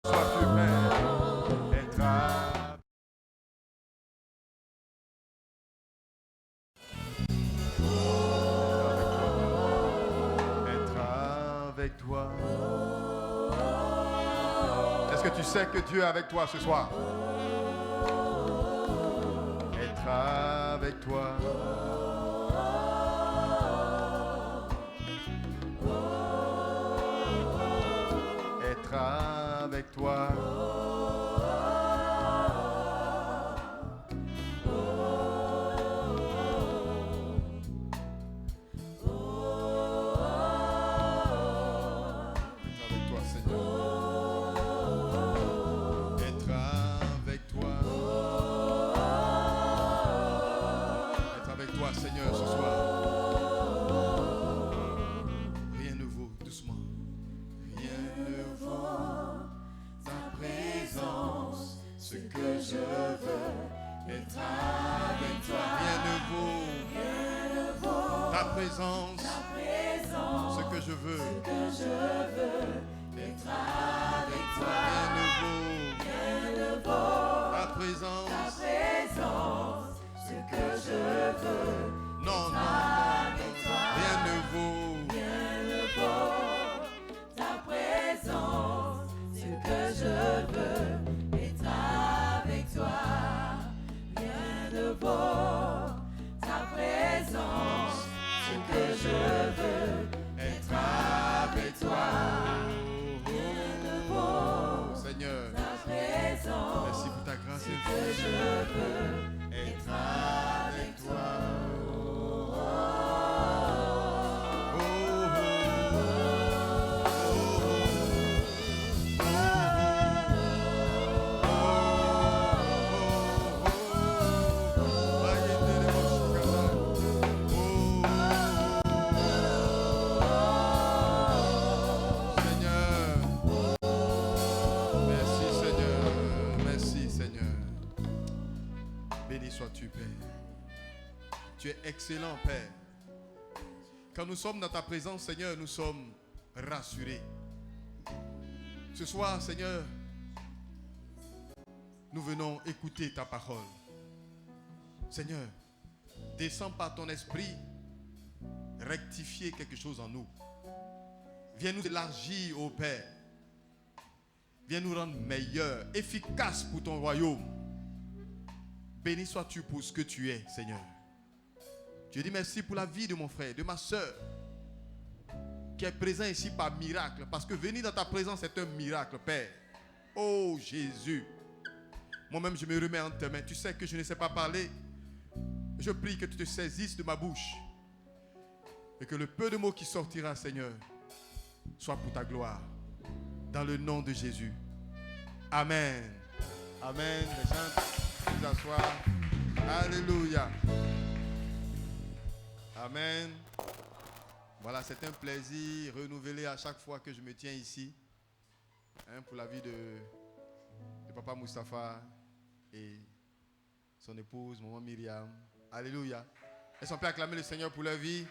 Sois-tu, Père, être avec toi. Est-ce que tu sais que Dieu est avec toi ce soir? Être avec toi. Être avec toi. Seigneur, ce soir, rien ne vaut, doucement, rien ne vaut ta présence, ce que je veux, être avec toi. Rien ne vaut ta présence, ce que je veux, être avec toi. Rien ne vaut ta présence, ce que je veux. Non, non, non, rien ne vaut ta présence, ce que je veux, être avec toi. Rien ne vaut ta présence, ce que je veux, être avec toi. Rien ne vaut, Seigneur, ta présence, merci pour ta grâce, ce que je veux, être avec toi. Béni sois-tu, Père. Tu es excellent, Père. Quand nous sommes dans ta présence, Seigneur, nous sommes rassurés. Ce soir, Seigneur, nous venons écouter ta parole. Seigneur, descends par ton esprit, rectifier quelque chose en nous. Viens nous élargir, ô Père. Viens nous rendre meilleurs, efficaces pour ton royaume. Béni sois-tu pour ce que tu es, Seigneur. Je dis merci pour la vie de mon frère, de ma soeur, qui est présent ici par miracle. Parce que venir dans ta présence est un miracle, Père. Oh Jésus. Moi-même, je me remets entre tes mains. Tu sais que je ne sais pas parler. Je prie que tu te saisisses de ma bouche. Et que le peu de mots qui sortira, Seigneur, soit pour ta gloire. Dans le nom de Jésus. Amen. Amen. Les gens, vous asseoir. Alléluia. Amen. Voilà, c'est un plaisir renouvelé à chaque fois que je me tiens ici. Pour la vie de Papa Mustapha et son épouse, maman Myriam. Alléluia. Est-ce qu'on peut acclamer le Seigneur pour leur vie?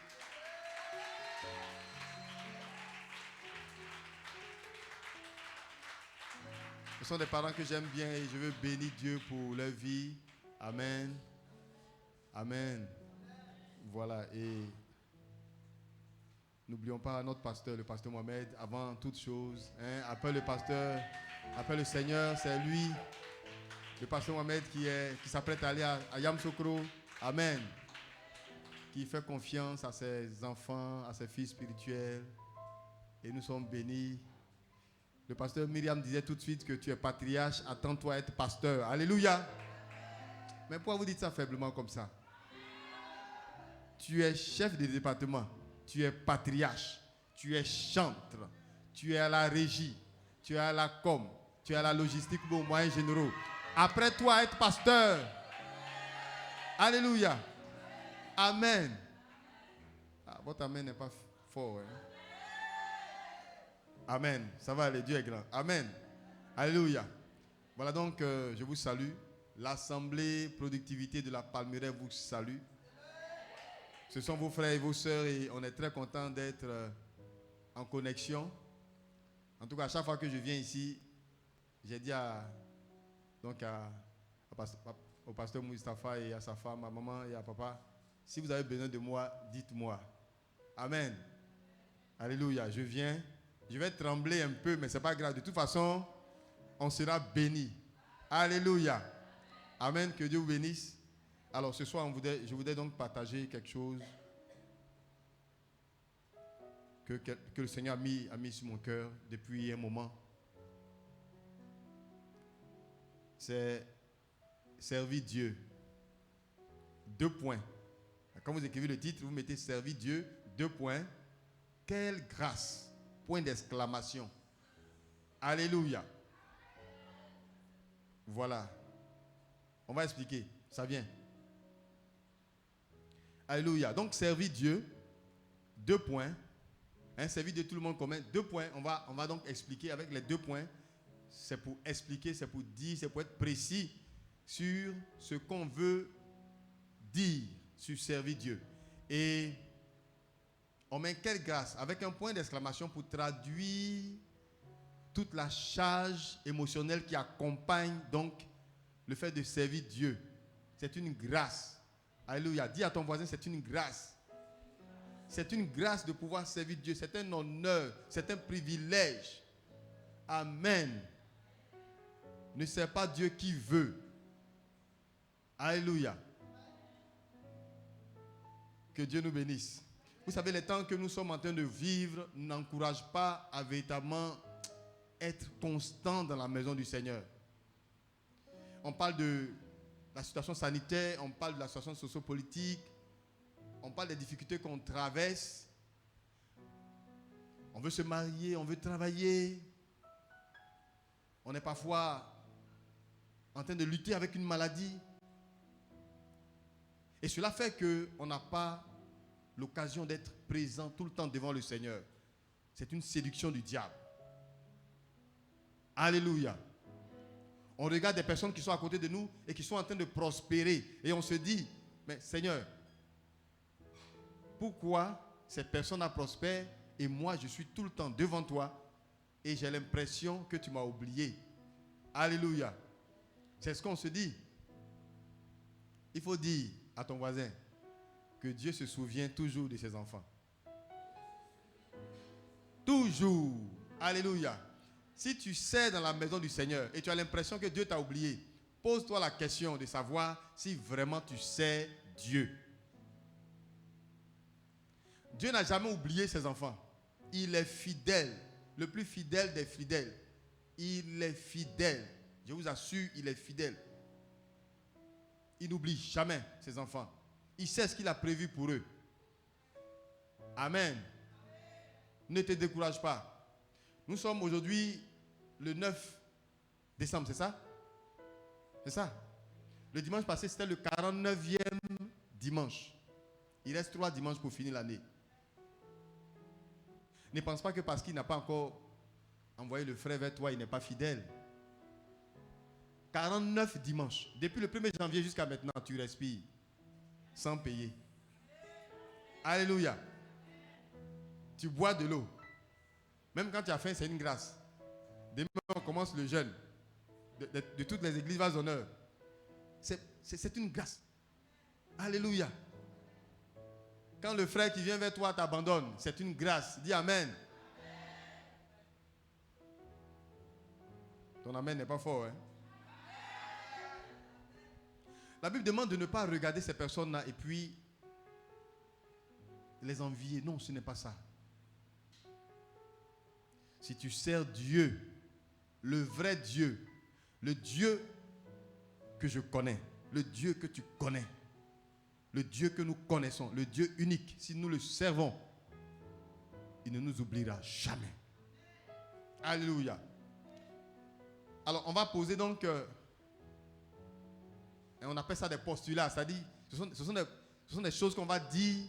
Ce sont des parents que j'aime bien et je veux bénir Dieu pour leur vie. Amen. Amen. Voilà, et n'oublions pas notre pasteur, le pasteur Mohamed, avant toute chose. Après le pasteur, après le Seigneur, c'est lui, le pasteur Mohamed, qui s'apprête à aller à Yamsokro. Amen. Qui fait confiance à ses enfants, à ses fils spirituels. Et nous sommes bénis. Le pasteur Myriam disait tout de suite que tu es patriarche, attends-toi à être pasteur. Alléluia. Mais pourquoi vous dites ça faiblement comme ça? Tu es chef de département, tu es patriarche, tu es chantre, tu es à la régie, tu es à la com, tu es à la logistique aux moyens généraux. Après toi, être pasteur. Alléluia. Amen. Ah, votre amen n'est pas fort. Amen. Ça va aller, Dieu est grand. Amen. Alléluia. Voilà donc, je vous salue. L'Assemblée Productivité de la Palmeraie vous salue. Ce sont vos frères et vos sœurs et on est très content d'être en connexion. En tout cas, à chaque fois que je viens ici, j'ai dit au pasteur Moustapha et à sa femme, à maman et à papa, si vous avez besoin de moi, dites-moi. Amen. Alléluia. Je viens. Je vais trembler un peu, mais ce n'est pas grave. De toute façon, on sera béni. Alléluia. Amen. Que Dieu vous bénisse. Alors ce soir, je voudrais donc partager quelque chose que le Seigneur a mis sur mon cœur depuis un moment. C'est servir Dieu. 2 points. Quand vous écrivez le titre, vous mettez servir Dieu. 2 points. Quelle grâce. Point d'exclamation. Alléluia. Voilà. On va expliquer. Ça vient. Alléluia. Donc, servir Dieu. 2 points. Servir Dieu, tout le monde commun. 2 points. On va donc expliquer avec les 2 points. C'est pour expliquer, c'est pour dire, c'est pour être précis sur ce qu'on veut dire sur servir Dieu. Et on met quelle grâce avec un point d'exclamation pour traduire toute la charge émotionnelle qui accompagne donc le fait de servir Dieu. C'est une grâce. Alléluia. Dis à ton voisin, c'est une grâce. C'est une grâce de pouvoir servir Dieu. C'est un honneur, c'est un privilège. Amen. Ne sert pas Dieu qui veut. Alléluia. Que Dieu nous bénisse. Vous savez, les temps que nous sommes en train de vivre n'encouragent pas à véritablement être constant dans la maison du Seigneur. On parle de la situation sanitaire, on parle de la situation sociopolitique, on parle des difficultés qu'on traverse. On veut se marier, on veut travailler. On est parfois en train de lutter avec une maladie. Et cela fait qu'on n'a pas l'occasion d'être présent tout le temps devant le Seigneur. C'est une séduction du diable. Alléluia. On regarde des personnes qui sont à côté de nous et qui sont en train de prospérer. Et on se dit, mais Seigneur, pourquoi ces personnes prospèrent et moi je suis tout le temps devant toi et j'ai l'impression que tu m'as oublié. Alléluia. C'est ce qu'on se dit. Il faut dire à ton voisin que Dieu se souvient toujours de ses enfants. Toujours. Alléluia. Si tu sais dans la maison du Seigneur et tu as l'impression que Dieu t'a oublié, pose-toi la question de savoir si vraiment tu sais Dieu. Dieu n'a jamais oublié ses enfants. Il est fidèle, le plus fidèle des fidèles. Il est fidèle. Je vous assure, il est fidèle. Il n'oublie jamais ses enfants. Il sait ce qu'il a prévu pour eux. Amen. Ne te décourage pas. Nous sommes aujourd'hui le 9 décembre, c'est ça? C'est ça. Le dimanche passé, c'était le 49e dimanche. Il reste 3 dimanches pour finir l'année. Ne pense pas que parce qu'il n'a pas encore envoyé le frère vers toi, il n'est pas fidèle. 49 dimanches. Depuis le 1er janvier jusqu'à maintenant, tu respires sans payer. Alléluia. Tu bois de l'eau. Même quand tu as faim, c'est une grâce. Demain, on commence le jeûne de toutes les églises va d'honneur. C'est une grâce. Alléluia. Quand le frère qui vient vers toi t'abandonne, c'est une grâce. Dis Amen. Ton Amen n'est pas fort, hein? La Bible demande de ne pas regarder ces personnes-là et puis les envier. Non, ce n'est pas ça. Si tu sers Dieu, le vrai Dieu, le Dieu que je connais, le Dieu que tu connais, le Dieu que nous connaissons, le Dieu unique, si nous le servons, il ne nous oubliera jamais. Alléluia. Alors, on va poser donc, et on appelle ça des postulats, c'est-à-dire, ce sont des choses qu'on va dire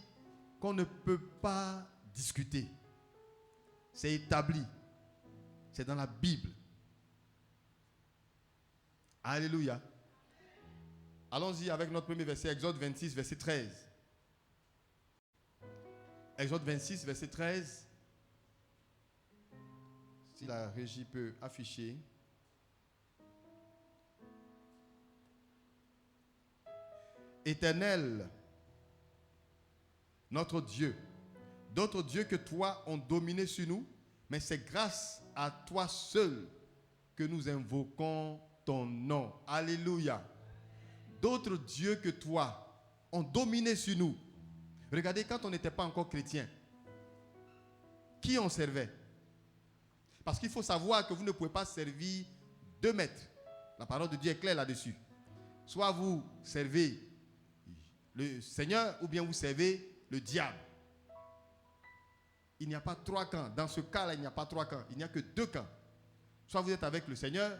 qu'on ne peut pas discuter. C'est établi. C'est dans la Bible. Alléluia. Allons-y avec notre premier verset, Exode 26, verset 13. Exode 26, verset 13. Si la régie peut afficher. Éternel, notre Dieu, d'autres dieux que toi ont dominé sur nous, mais c'est grâce à toi seul que nous invoquons ton nom. Alléluia. D'autres dieux que toi ont dominé sur nous. Regardez, quand on n'était pas encore chrétien, qui on servait? Parce qu'il faut savoir que vous ne pouvez pas servir deux maîtres. La parole de Dieu est claire là-dessus. Soit vous servez le Seigneur ou bien vous servez le diable. Il n'y a pas trois camps. Dans ce cas-là, il n'y a pas trois camps. Il n'y a que deux camps. Soit vous êtes avec le Seigneur,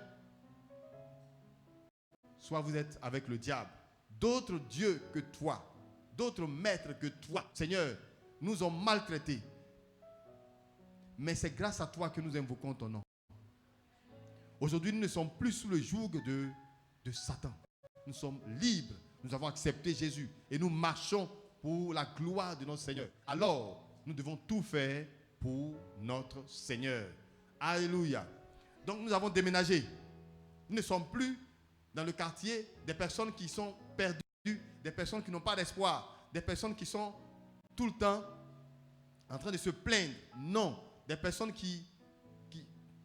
soit vous êtes avec le diable. D'autres dieux que toi, d'autres maîtres que toi, Seigneur, nous ont maltraités. Mais c'est grâce à toi que nous invoquons ton nom. Aujourd'hui, nous ne sommes plus sous le joug de Satan. Nous sommes libres. Nous avons accepté Jésus et nous marchons pour la gloire de notre Seigneur. Alors, nous devons tout faire pour notre Seigneur. Alléluia. Donc, nous avons déménagé. Nous ne sommes plus dans le quartier des personnes qui sont perdues, des personnes qui n'ont pas d'espoir, des personnes qui sont tout le temps en train de se plaindre. Non. Des personnes qui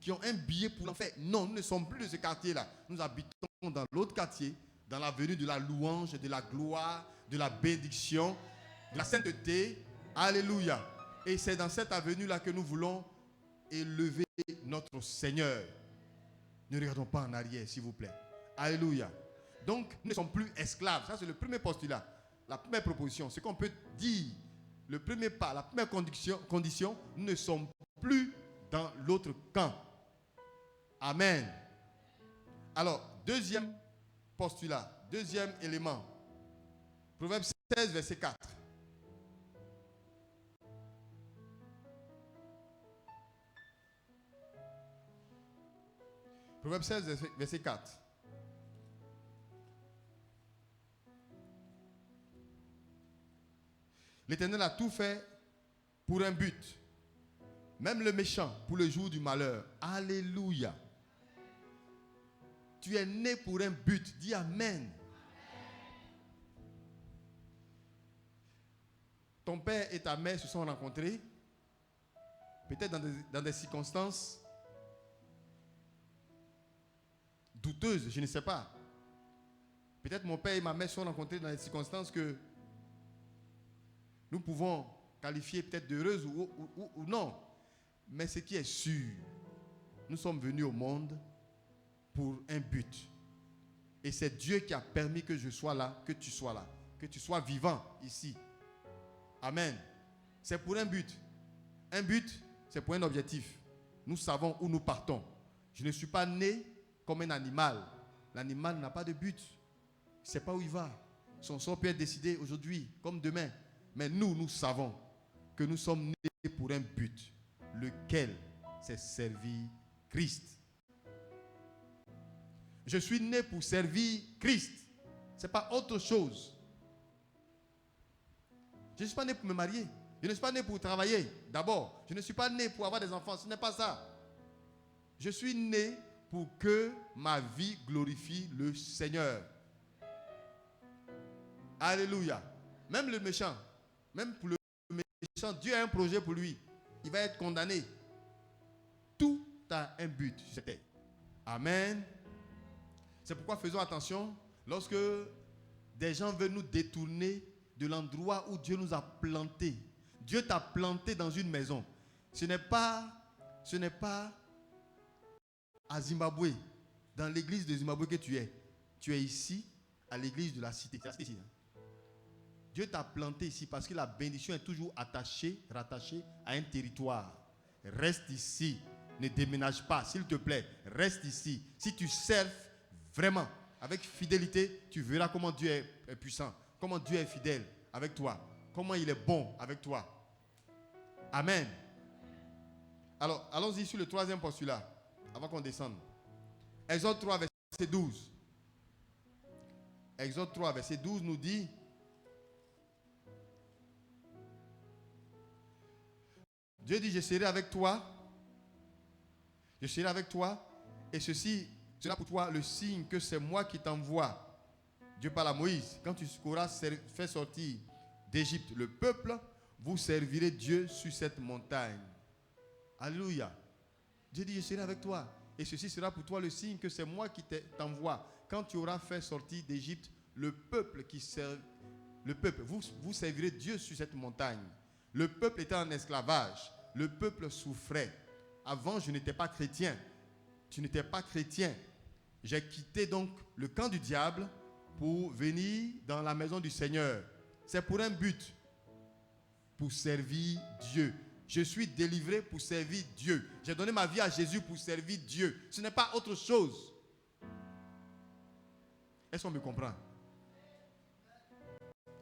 ont un billet pour l'enfer. Non, nous ne sommes plus de ce quartier-là. Nous habitons dans l'autre quartier, dans l'avenue de la louange, de la gloire, de la bénédiction, de la sainteté. Alléluia. Et c'est dans cette avenue-là que nous voulons élever notre Seigneur. Ne regardons pas en arrière, s'il vous plaît. Alléluia. Donc, nous ne sommes plus esclaves. Ça, c'est le premier postulat. La première proposition. Ce qu'on peut dire, le premier pas, la première condition, nous ne sommes plus dans l'autre camp. Amen. Alors, deuxième postulat, deuxième élément. Proverbe 16, verset 4. Proverbe 16, verset 4. L'Éternel a tout fait pour un but. Même le méchant pour le jour du malheur. Alléluia. Tu es né pour un but. Dis Amen. Ton père et ta mère se sont rencontrés. Peut-être dans des circonstances douteuses, je ne sais pas. Peut-être mon père et ma mère se sont rencontrés dans des circonstances que nous pouvons qualifier peut-être d'heureuses ou non. Mais ce qui est sûr, nous sommes venus au monde pour un but. Et c'est Dieu qui a permis que je sois là, que tu sois là, que tu sois vivant ici. Amen. C'est pour un but. Un but, c'est pour un objectif. Nous savons où nous partons. Je ne suis pas né comme un animal. L'animal n'a pas de but. Il ne sait pas où il va. Son sort peut être décidé aujourd'hui comme demain. Mais nous savons que nous sommes nés pour un but. Lequel c'est servir Christ. Je suis né pour servir Christ. Ce n'est pas autre chose. Je ne suis pas né pour me marier. Je ne suis pas né pour travailler d'abord. Je ne suis pas né pour avoir des enfants. Ce n'est pas ça. Je suis né pour que ma vie glorifie le Seigneur. Alléluia. Même le méchant, même pour le méchant, Dieu a un projet pour lui. Il va être condamné. Tout a un but. C'était. Amen. C'est pourquoi faisons attention lorsque des gens veulent nous détourner de l'endroit où Dieu nous a plantés. Dieu t'a planté dans une maison. Ce n'est pas à Zimbabwe, dans l'église de Zimbabwe que tu es. Tu es ici, à l'église de la cité. C'est la cité ici, hein? Dieu t'a planté ici parce que la bénédiction est toujours rattachée à un territoire. Reste ici. Ne déménage pas, s'il te plaît. Reste ici. Si tu serves vraiment avec fidélité, tu verras comment Dieu est puissant. Comment Dieu est fidèle avec toi. Comment il est bon avec toi. Amen. Alors, allons-y sur le troisième postulat, avant qu'on descende. Exode 3, verset 12. Exode 3, verset 12 nous dit: Dieu dit, je serai avec toi. Je serai avec toi. Et cela pour toi le signe que c'est moi qui t'envoie. Dieu parle à Moïse. Quand tu auras fait sortir d'Égypte le peuple, vous servirez Dieu sur cette montagne. Alléluia. Dieu dit, je serai avec toi. Et ceci sera pour toi le signe que c'est moi qui t'envoie. Quand tu auras fait sortir d'Égypte le peuple vous servirez Dieu sur cette montagne. Le peuple était en esclavage. Le peuple souffrait. Avant, je n'étais pas chrétien. Tu n'étais pas chrétien. J'ai quitté donc le camp du diable pour venir dans la maison du Seigneur. C'est pour un but. Pour servir Dieu. Je suis délivré pour servir Dieu. J'ai donné ma vie à Jésus pour servir Dieu. Ce n'est pas autre chose. Est-ce qu'on me comprend?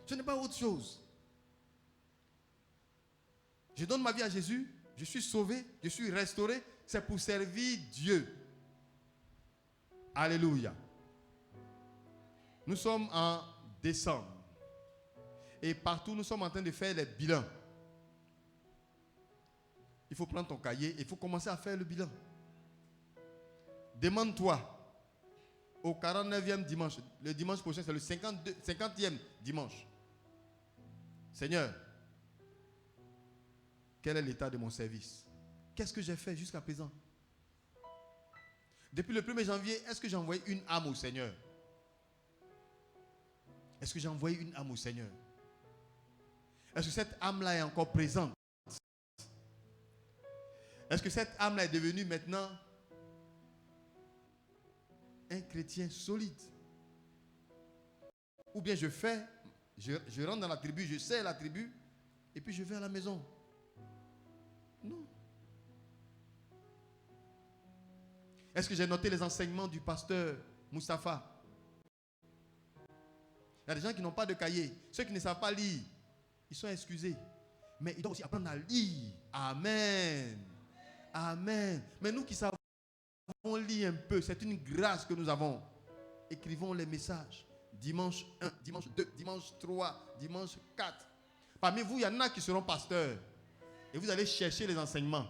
Ce n'est pas autre chose. Je donne ma vie à Jésus. Je suis sauvé. Je suis restauré. C'est pour servir Dieu. Alléluia. Nous sommes en décembre. Et partout, nous sommes en train de faire les bilans. Il faut prendre ton cahier et il faut commencer à faire le bilan. Demande-toi, au 49e dimanche, le dimanche prochain, c'est le 50e dimanche. Seigneur, quel est l'état de mon service? Qu'est-ce que j'ai fait jusqu'à présent? Depuis le 1er janvier, est-ce que j'ai envoyé une âme au Seigneur? Est-ce que j'ai envoyé une âme au Seigneur? Est-ce que cette âme-là est encore présente? Est-ce que cette âme-là est devenue maintenant un chrétien solide? Ou bien je rentre dans la tribu, je sers la tribu, et puis je vais à la maison? Non. Est-ce que j'ai noté les enseignements du pasteur Mustapha? Il y a des gens qui n'ont pas de cahier. Ceux qui ne savent pas lire, ils sont excusés. Mais ils doivent aussi apprendre à lire. Amen. Amen. Mais nous qui savons lire un peu, c'est une grâce que nous avons. Écrivons les messages. Dimanche 1, dimanche 2, dimanche 3, dimanche 4. Parmi vous, il y en a qui seront pasteurs. Et vous allez chercher les enseignements.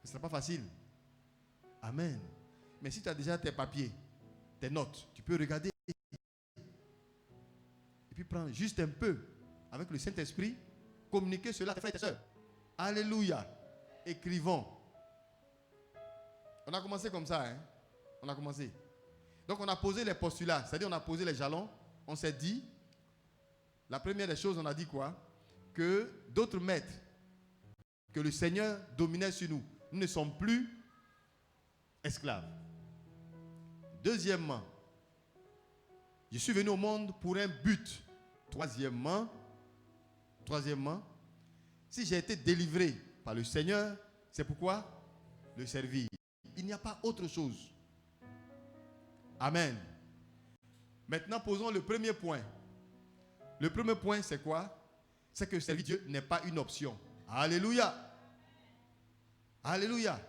Ce ne sera pas facile. Amen. Mais si tu as déjà tes papiers, tes notes, tu peux regarder. Et puis prendre juste un peu avec le Saint-Esprit, communiquer cela à tes frères et tes sœurs. Alléluia. Écrivons. On a commencé comme ça, hein? On a commencé. Donc on a posé les postulats, c'est-à-dire on a posé les jalons. On s'est dit, la première des choses, on a dit quoi? Que d'autres maîtres, que le Seigneur dominait sur nous. Nous ne sommes plus esclaves. Deuxièmement, je suis venu au monde pour un but. Troisièmement, si j'ai été délivré par le Seigneur, c'est pourquoi? Le servir. Il n'y a pas autre chose. Amen. Maintenant, posons le premier point. Le premier point, c'est quoi? C'est que servir Dieu n'est pas une option. Alléluia. Alléluia.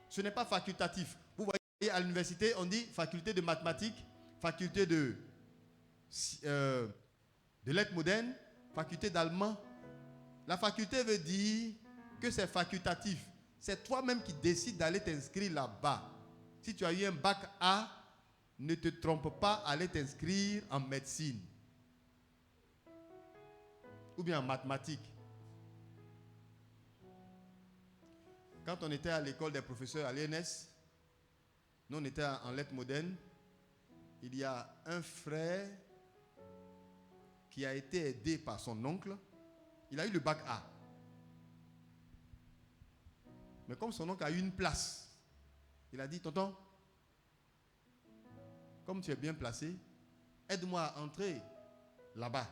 Ce n'est pas facultatif. Vous voyez, à l'université, on dit faculté de mathématiques, faculté de lettres modernes, faculté d'allemand. La faculté veut dire que c'est facultatif. C'est toi-même qui décides d'aller t'inscrire là-bas. Si tu as eu un bac A, ne te trompe pas à aller t'inscrire en médecine. Ou bien en mathématiques. Quand on était à l'école des professeurs à l'ENS, nous on était en lettres modernes, il y a un frère qui a été aidé par son oncle. Il a eu le bac A. Mais comme son oncle a eu une place, il a dit, tonton, comme tu es bien placé, aide-moi à entrer là-bas,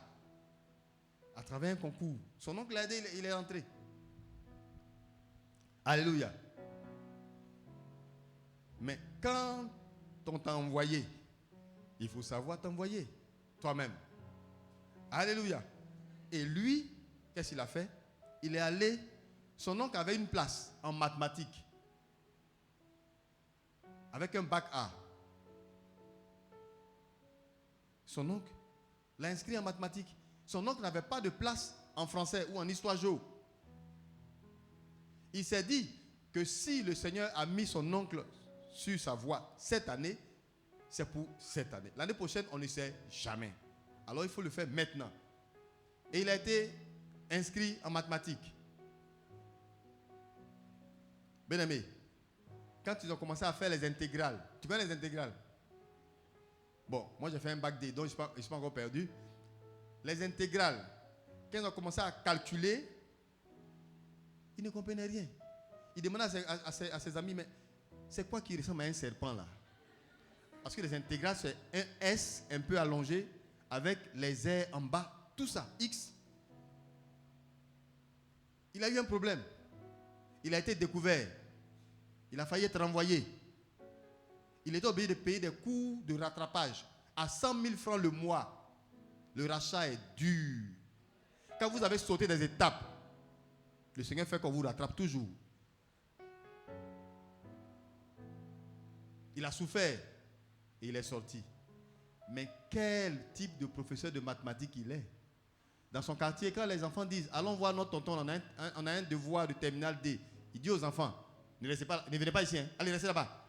à travers un concours. Son oncle l'a aidé, il est entré. Alléluia. Mais quand on t'a envoyé, il faut savoir t'envoyer toi-même. Alléluia. Et lui, qu'est-ce qu'il a fait? Il est allé, son oncle avait une place en mathématiques, avec un bac A. Son oncle l'a inscrit en mathématiques. Son oncle n'avait pas de place en français ou en histoire géo. Il s'est dit que si le Seigneur a mis son oncle sur sa voie cette année, c'est pour cette année. L'année prochaine, on ne sait jamais. Alors il faut le faire maintenant. Et il a été inscrit en mathématiques. Bien-aimé, quand ils ont commencé à faire les intégrales, tu connais les intégrales? Bon, moi j'ai fait un bac D, donc je ne suis pas encore perdu. Les intégrales, quand ils ont commencé à calculer, ils ne comprenaient rien. Ils demandaient à ses amis, mais c'est quoi qui ressemble à un serpent là? Parce que les intégrales, c'est un S un peu allongé avec les airs en bas, tout ça, X. Il a eu un problème. Il a été découvert. Il a failli être renvoyé. Il était obligé de payer des coûts de rattrapage à 100 000 francs le mois. Le rachat est dur. Quand vous avez sauté des étapes, le Seigneur fait qu'on vous rattrape toujours. Il a souffert et il est sorti. Mais quel type de professeur de mathématiques il est? Dans son quartier, quand les enfants disent allons voir notre tonton, on a un devoir de terminale D, il dit aux enfants ne venez pas ici, hein, allez restez là-bas.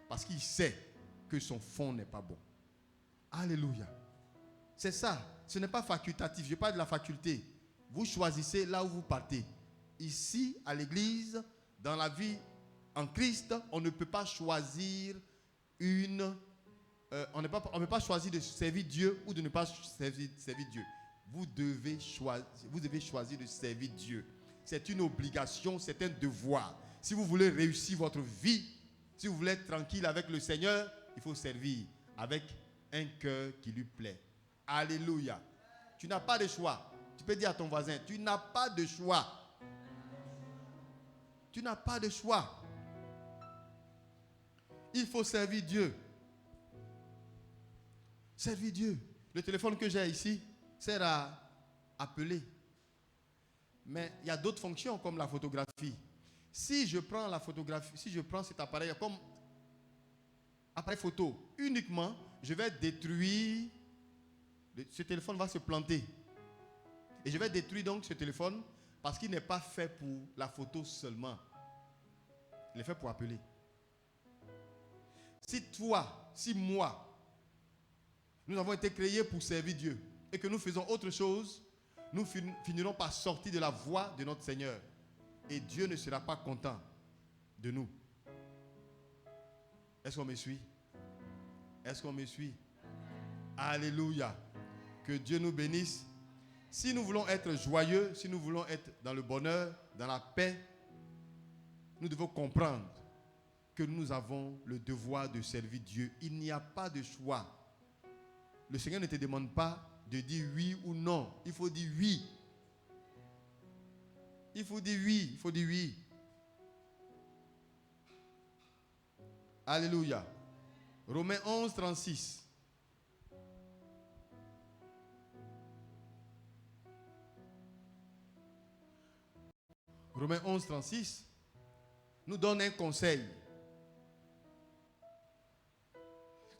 Parce qu'il sait que son fond n'est pas bon. Alléluia. C'est ça. Ce n'est pas facultatif. Je parle de la faculté. Vous choisissez là où vous partez. Ici, à l'église, dans la vie en Christ, on ne peut pas choisir on ne peut pas choisir de servir Dieu ou de ne pas servir Dieu. Vous devez choisir de servir Dieu. C'est une obligation, c'est un devoir. Si vous voulez réussir votre vie, si vous voulez être tranquille avec le Seigneur, il faut servir avec un cœur qui lui plaît. Alléluia. Tu n'as pas de choix. Tu peux dire à ton voisin, tu n'as pas de choix. Tu n'as pas de choix. Il faut servir Dieu. Servir Dieu. Le téléphone que j'ai ici sert à appeler. Mais il y a d'autres fonctions comme la photographie. Si je prends la photographie, si je prends cet appareil comme appareil photo uniquement, je vais détruire, ce téléphone va se planter. Et je vais détruire donc ce téléphone parce qu'il n'est pas fait pour la photo seulement. Il est fait pour appeler. Si moi, nous avons été créés pour servir Dieu et que nous faisons autre chose, nous finirons par sortir de la voie de notre Seigneur. Et Dieu ne sera pas content de nous. Est-ce qu'on me suit? Est-ce qu'on me suit? Alléluia. Que Dieu nous bénisse. Si nous voulons être joyeux, si nous voulons être dans le bonheur, dans la paix, nous devons comprendre que nous avons le devoir de servir Dieu. Il n'y a pas de choix. Le Seigneur ne te demande pas de dire oui ou non. Il faut dire oui. Il faut dire oui. Il faut dire oui. Alléluia. Romains 11, 36. Romains 11, 36 nous donne un conseil.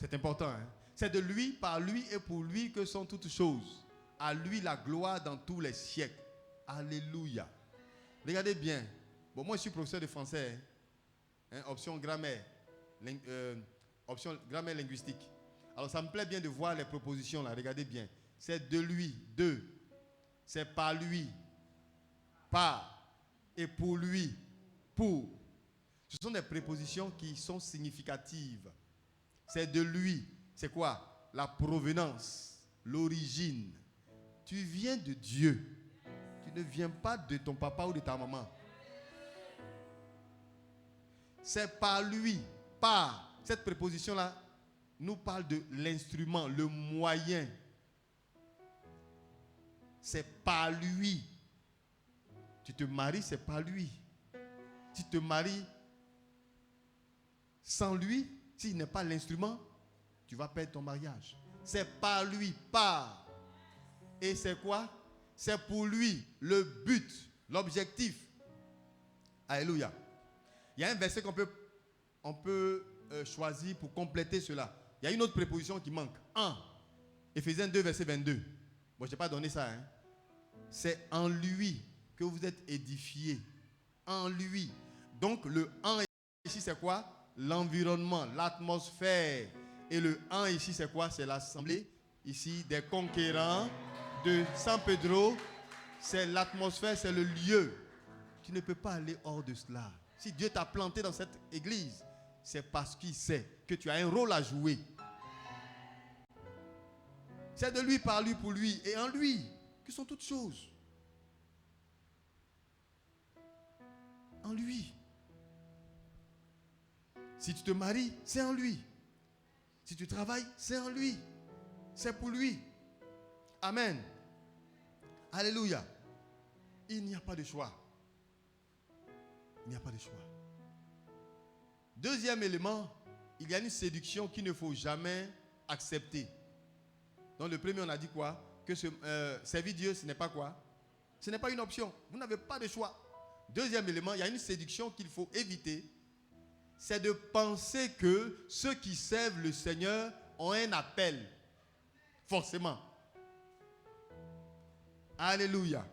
C'est important, hein? C'est de lui, par lui et pour lui que sont toutes choses. À lui la gloire dans tous les siècles. Alléluia. Regardez bien. Bon, moi je suis professeur de français. Hein, option grammaire. Option grammaire linguistique. Alors ça me plaît bien de voir les propositions là. Regardez bien. C'est de lui, de. C'est par lui, par. Et pour lui, pour. Ce sont des prépositions qui sont significatives. C'est de lui. C'est quoi? La provenance, l'origine. Tu viens de Dieu. Tu ne viens pas de ton papa ou de ta maman. C'est par lui, par. Cette préposition-là nous parle de l'instrument, le moyen. C'est par lui. Tu te maries, c'est par lui. Tu te maries sans lui, s'il n'est pas l'instrument, tu vas perdre ton mariage. C'est par lui, par. Et c'est quoi? C'est pour lui, le but, l'objectif. Alléluia. Il y a un verset qu'on peut choisir pour compléter cela. Il y a une autre préposition qui manque. En. Éphésiens 2, verset 22. Bon, je n'ai pas donné ça. Hein. C'est en lui que vous êtes édifiés. En lui. Donc, le en ici, c'est quoi? L'environnement, l'atmosphère. Et le 1 ici, c'est quoi? C'est l'assemblée ici des conquérants de San Pedro. C'est l'atmosphère, c'est le lieu. Tu ne peux pas aller hors de cela. Si Dieu t'a planté dans cette église, c'est parce qu'il sait que tu as un rôle à jouer. C'est de lui, par lui, pour lui et en lui que sont toutes choses. En lui. Si tu te maries, c'est en lui. Si tu travailles, c'est en lui. C'est pour lui. Amen. Alléluia. Il n'y a pas de choix. Il n'y a pas de choix. Deuxième élément, il y a une séduction qu'il ne faut jamais accepter. Dans le premier, on a dit quoi? Que servir Dieu, ce n'est pas quoi? Ce n'est pas une option. Vous n'avez pas de choix. Deuxième élément, il y a une séduction qu'il faut éviter. C'est de penser que ceux qui servent le Seigneur ont un appel. Forcément. Alléluia.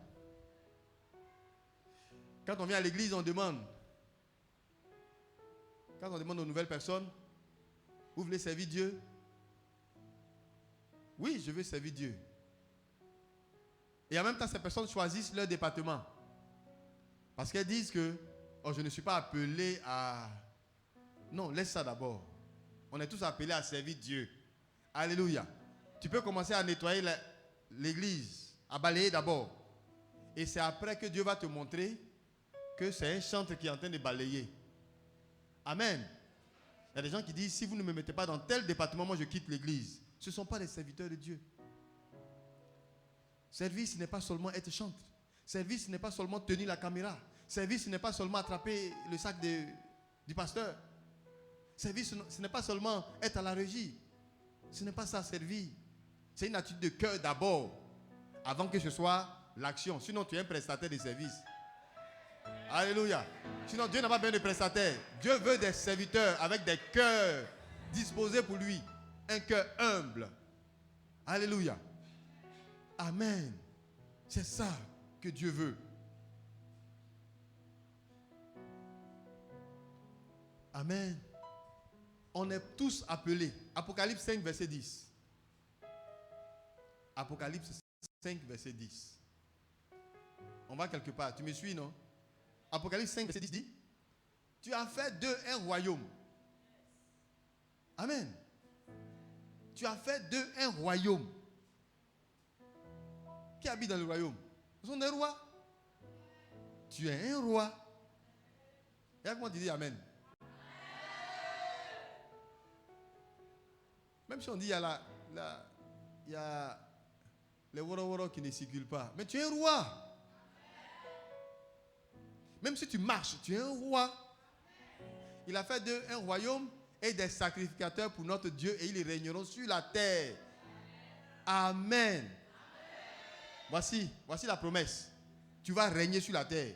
Quand on vient à l'église, on demande. Quand on demande aux nouvelles personnes, vous voulez servir Dieu? Oui, je veux servir Dieu. Et en même temps, ces personnes choisissent leur département. Parce qu'elles disent que oh, je ne suis pas appelé à... Non, laisse ça d'abord. On est tous appelés à servir Dieu. Alléluia. Tu peux commencer à nettoyer l'église, à balayer d'abord. Et c'est après que Dieu va te montrer que c'est un chantre qui est en train de balayer. Amen. Il y a des gens qui disent, si vous ne me mettez pas dans tel département, moi je quitte l'église. Ce ne sont pas des serviteurs de Dieu. Service, ce n'est pas seulement être chantre. Service, ce n'est pas seulement tenir la caméra. Service, ce n'est pas seulement attraper le sac du pasteur. Service, ce n'est pas seulement être à la régie. Ce n'est pas ça, servir. C'est une attitude de cœur d'abord, avant que ce soit l'action. Sinon, tu es un prestataire de service. Alléluia. Sinon, Dieu n'a pas besoin de prestataires. Dieu veut des serviteurs avec des cœurs disposés pour lui. Un cœur humble. Alléluia. Amen. C'est ça que Dieu veut. Amen. On est tous appelés. Apocalypse 5, verset 10. Apocalypse 5, verset 10. On va quelque part. Tu me suis, non? Apocalypse 5, verset 10 dit, tu as fait d'eux un royaume. Amen. Tu as fait d'eux un royaume. Qui habite dans le royaume? Ce sont des rois. Tu es un roi. Et comment tu dis Amen? Même si on dit il y a les woro qui ne circulent pas. Mais tu es un roi. Même si tu marches, tu es un roi. Il a fait d'eux un royaume et des sacrificateurs pour notre Dieu et ils régneront sur la terre. Amen. Voici la promesse. Tu vas régner sur la terre.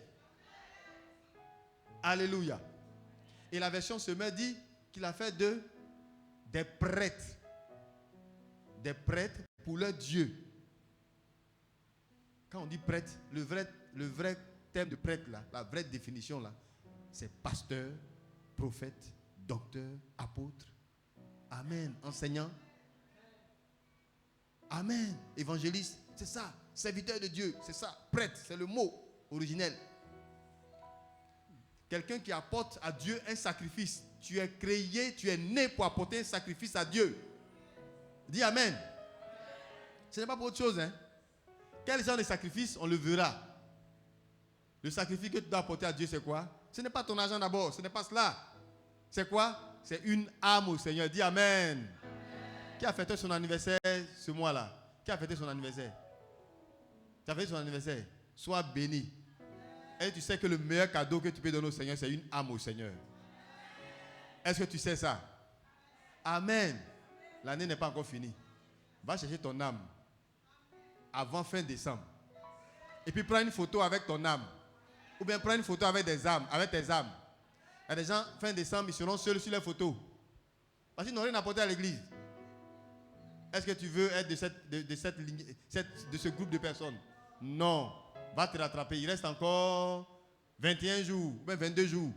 Alléluia. Et la version Semeur dit qu'il a fait d'eux des prêtres. Des prêtres pour leur Dieu. Quand on dit prêtre, le vrai terme de prêtre là, la vraie définition là, c'est pasteur, prophète, docteur, apôtre. Amen. Enseignant. Amen. Évangéliste. C'est ça. Serviteur de Dieu. C'est ça. Prêtre. C'est le mot originel. Quelqu'un qui apporte à Dieu un sacrifice. Tu es créé, tu es né pour apporter un sacrifice à Dieu. Dis Amen. Ce n'est pas pour autre chose. Hein? Quel genre de sacrifice? On le verra. Le sacrifice que tu dois apporter à Dieu, c'est quoi? Ce n'est pas ton argent d'abord. Ce n'est pas cela. C'est quoi? C'est une âme au Seigneur. Dis Amen. Amen. Qui a fêté son anniversaire ce mois-là? Qui a fêté son anniversaire? Tu as fêté son anniversaire? Sois béni. Et tu sais que le meilleur cadeau que tu peux donner au Seigneur, c'est une âme au Seigneur. Est-ce que tu sais ça? Amen. L'année n'est pas encore finie. Va chercher ton âme avant fin décembre. Et puis prends une photo avec ton âme. Ou bien prends une photo avec des âmes, avec tes âmes. Il y a des gens, fin décembre, ils seront seuls sur les photos. Parce qu'ils n'ont rien apporté à l'église. Est-ce que tu veux être de ce groupe de personnes? Non. Va te rattraper. Il reste encore 21 jours, même 22 jours.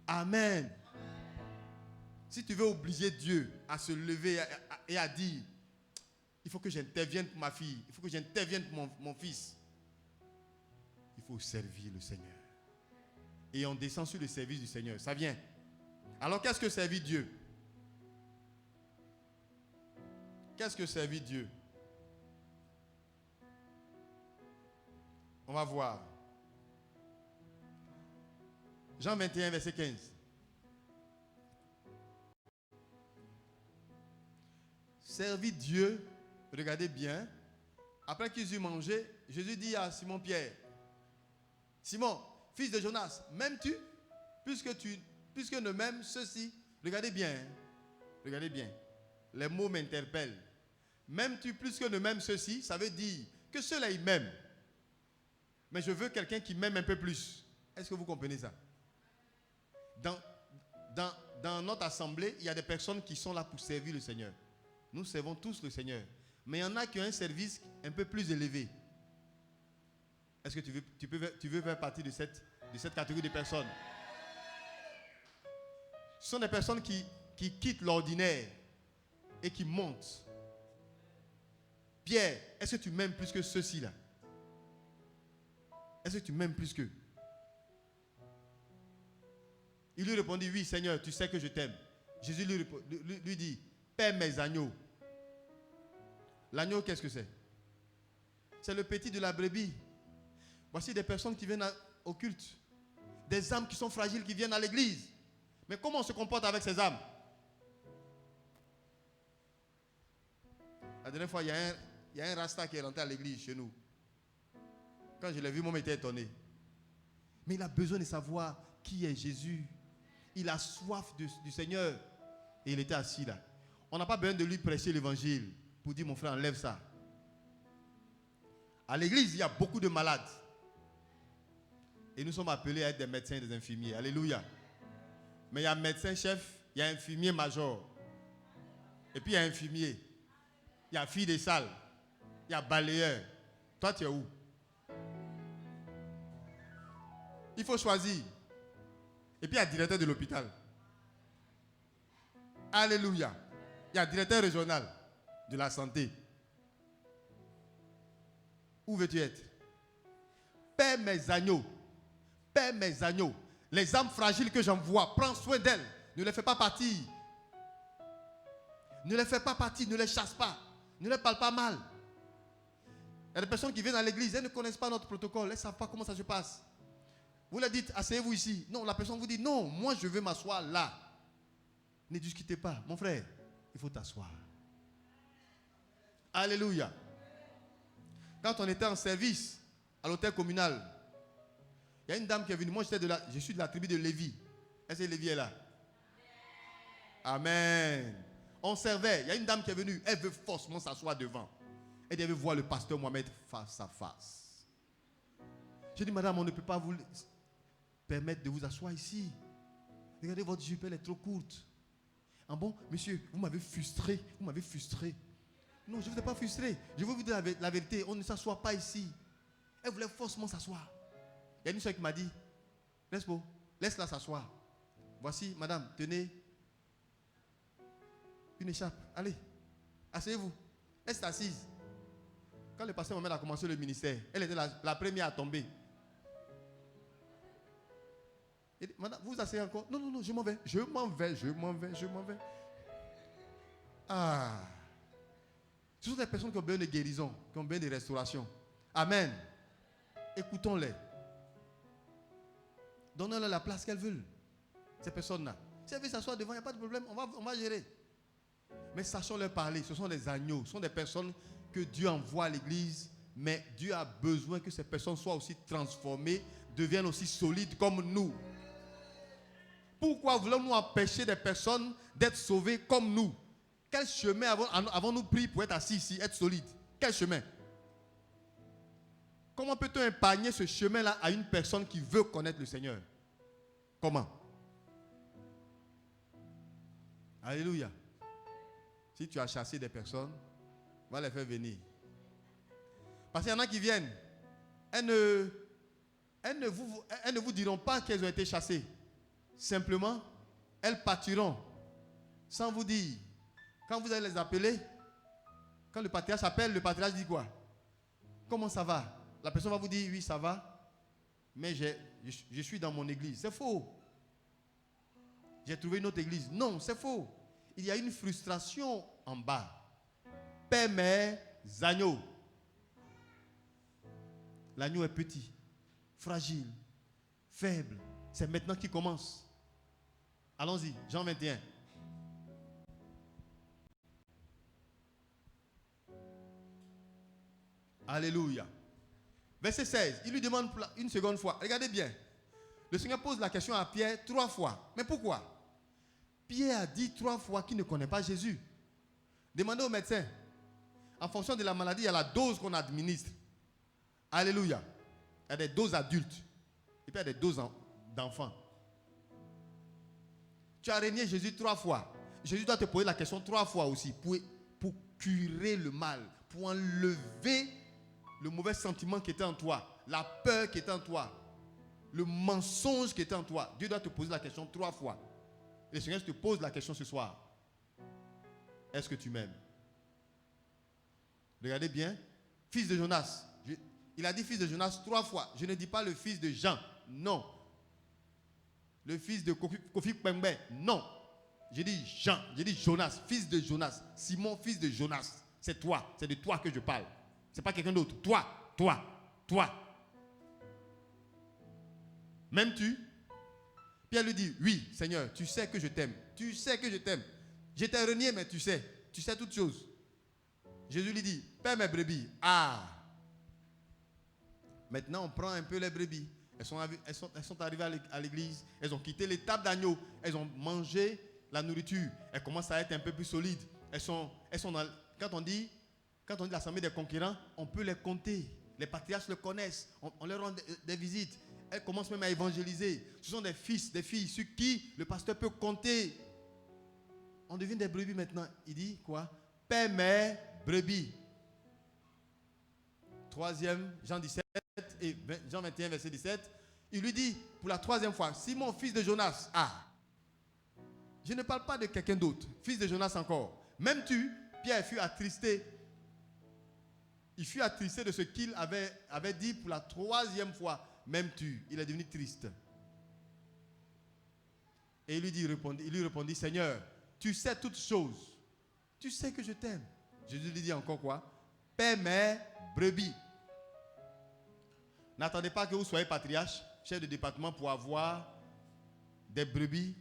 Amen. Si tu veux obliger Dieu à se lever et à dire, il faut que j'intervienne pour ma fille, il faut que j'intervienne pour mon fils, il faut servir le Seigneur. Et on descend sur le service du Seigneur. Ça vient. Alors qu'est-ce que servir Dieu? Qu'est-ce que servir Dieu? On va voir. Jean 21, verset 15. Servir Dieu, regardez bien. Après qu'ils eurent mangé, Jésus dit à Simon-Pierre, Simon, fils de Jonas, m'aimes-tu puisque ne m'aimes ceci? Regardez bien. Regardez bien. Les mots m'interpellent. M'aimes-tu plus que ne m'aime ceci? Ça veut dire que ceux-là, ils m'aiment. Mais je veux quelqu'un qui m'aime un peu plus. Est-ce que vous comprenez ça? Dans notre assemblée, il y a des personnes qui sont là pour servir le Seigneur. Nous servons tous le Seigneur. Mais il y en a qui ont un service un peu plus élevé. Est-ce que tu veux faire partie de cette catégorie de personnes? Ce sont des personnes qui quittent l'ordinaire et qui montent. Pierre, est-ce que tu m'aimes plus que ceux-ci là? Est-ce que tu m'aimes plus qu'eux? Il lui répondit, oui Seigneur, tu sais que je t'aime. Jésus lui dit, paie mes agneaux. L'agneau, qu'est-ce que c'est? C'est le petit de la brebis. Voici des personnes qui viennent au culte. Des âmes qui sont fragiles qui viennent à l'église. Mais comment on se comporte avec ces âmes? La dernière fois, il y a un rasta qui est rentré à l'église chez nous. Quand je l'ai vu, moi, j'étais étonné. Mais il a besoin de savoir qui est Jésus. Il a soif du Seigneur. Et il était assis là. On n'a pas besoin de lui prêcher l'évangile pour dire, mon frère, enlève ça. À l'église, il y a beaucoup de malades. Et nous sommes appelés à être des médecins et des infirmiers. Alléluia. Mais il y a médecin-chef, il y a infirmier major. Et puis il y a infirmier. Il y a fille des salles. Il y a balayeur. Toi, tu es où? Il faut choisir. Et puis il y a directeur de l'hôpital. Alléluia. Il y a directeur régional de la santé. Où veux-tu être? Paie mes agneaux. Paie mes agneaux. Les âmes fragiles que j'envoie, prends soin d'elles. Ne les fais pas partir. Ne les fais pas partir, ne les chasse pas. Ne les parle pas mal. Il y a des personnes qui viennent à l'église, elles ne connaissent pas notre protocole, elles ne savent pas comment ça se passe. Vous leur dites, asseyez-vous ici. Non, la personne vous dit, non, moi je veux m'asseoir là. Ne discutez pas. Mon frère, il faut t'asseoir. Alléluia. Quand on était en service à l'hôtel communal, il y a une dame qui est venue. Moi, je suis de la tribu de Lévi. Est-ce que Lévi est là? Amen. On servait. Il y a une dame qui est venue. Elle veut forcément s'asseoir devant. Elle devait voir le pasteur Mohamed face à face. J'ai dit, madame, on ne peut pas vous permettre de vous asseoir ici. Regardez, votre jupe, elle est trop courte. Ah bon, monsieur, vous m'avez frustré. Vous m'avez frustré. Non, je ne vous ai pas frustré. Je veux vous dire la vérité. On ne s'assoit pas ici. Elle voulait forcément s'asseoir. Il y a une soeur qui m'a dit, laisse-la s'asseoir. Voici, madame, tenez une écharpe. Allez, asseyez-vous. Elle s'est assise. Quand le pasteur Mohamed a commencé le ministère, elle était la première à tomber. Il dit, madame, vous vous asseyez encore? Non, non, non, je m'en vais. Je m'en vais. Ah. Ce sont des personnes qui ont besoin de guérison, qui ont besoin de restauration. Amen. Écoutons-les. Donnons-leur la place qu'elles veulent. Ces personnes-là. Si elles veulent s'asseoir devant, il n'y a pas de problème. On va gérer. Mais sachons leur parler. Ce sont des agneaux. Ce sont des personnes que Dieu envoie à l'église. Mais Dieu a besoin que ces personnes soient aussi transformées, deviennent aussi solides comme nous. Pourquoi voulons-nous empêcher des personnes d'être sauvées comme nous? Quel chemin avons-nous pris pour être assis ici, être solide? Quel chemin? Comment peut-on épargner ce chemin-là à une personne qui veut connaître le Seigneur? Comment? Alléluia. Si tu as chassé des personnes, va les faire venir. Parce qu'il y en a qui viennent. Elles ne vous diront pas qu'elles ont été chassées. Simplement, elles partiront. sans vous dire. Quand vous allez les appeler, quand le patriarche appelle, le patriarche dit quoi? Comment ça va? La personne va vous dire, oui, ça va, mais je suis dans mon église. C'est faux. J'ai trouvé une autre église. Non, c'est faux. Il y a une frustration en bas. Paix mes agneaux. L'agneau est petit, fragile, faible. C'est maintenant qu'il commence. Allons-y, Jean 21. Alléluia. Verset 16, il lui demande une seconde fois. Regardez bien. Le Seigneur pose la question à Pierre 3 fois. Mais pourquoi? Pierre a dit 3 fois qu'il ne connaît pas Jésus. Demandez au médecin. En fonction de la maladie, il y a la dose qu'on administre. Alléluia. Il y a des doses adultes. Et puis il y a des doses d'enfants. Tu as régné Jésus 3 fois. Jésus doit te poser la question 3 fois aussi. Pour curer le mal. Pour enlever le mauvais sentiment qui était en toi. La peur qui était en toi. Le mensonge qui était en toi. Dieu doit te poser la question 3 fois. Et le Seigneur te pose la question ce soir. Est-ce que tu m'aimes? Regardez bien. Fils de Jonas. Il a dit fils de Jonas 3 fois. Je ne dis pas le fils de Jean. Non. Le fils de Kofi Pembe. Non. J'ai dit Jean. J'ai dit Jonas. Fils de Jonas. Simon, fils de Jonas. C'est toi. C'est de toi que je parle. Ce n'est pas quelqu'un d'autre. Toi. M'aimes-tu? Pierre lui dit, oui, Seigneur, tu sais que je t'aime. Tu sais que je t'aime. Je t'ai renié, mais tu sais toutes choses. Jésus lui dit, paie mes brebis. Ah! Maintenant, on prend un peu les brebis. Elles sont arrivées à l'église. Elles ont quitté les tables d'agneau. Elles ont mangé la nourriture. Elles commencent à être un peu plus solides. Elles sont dans, quand on dit l'assemblée des conquérants, on peut les compter. Les patriarches le connaissent. On leur rend des visites. Elles commencent même à évangéliser. Ce sont des fils, des filles sur qui le pasteur peut compter. On devient des brebis maintenant. Il dit quoi? Paie mes brebis. 3e, Jean 17 et Jean 21, verset 17. Il lui dit pour la 3e fois, Simon, fils de Jonas. Ah, je ne parle pas de quelqu'un d'autre. Fils de Jonas encore. M'aimes-tu? Pierre fut attristé. Il fut attristé de ce qu'il avait dit pour la 3e fois. M'aimes-tu? Il est devenu triste. Et il lui répondit, Seigneur, tu sais toutes choses. Tu sais que je t'aime. Jésus lui dit encore quoi? Paie mes brebis. N'attendez pas que vous soyez patriarche, chef de département, pour avoir des brebis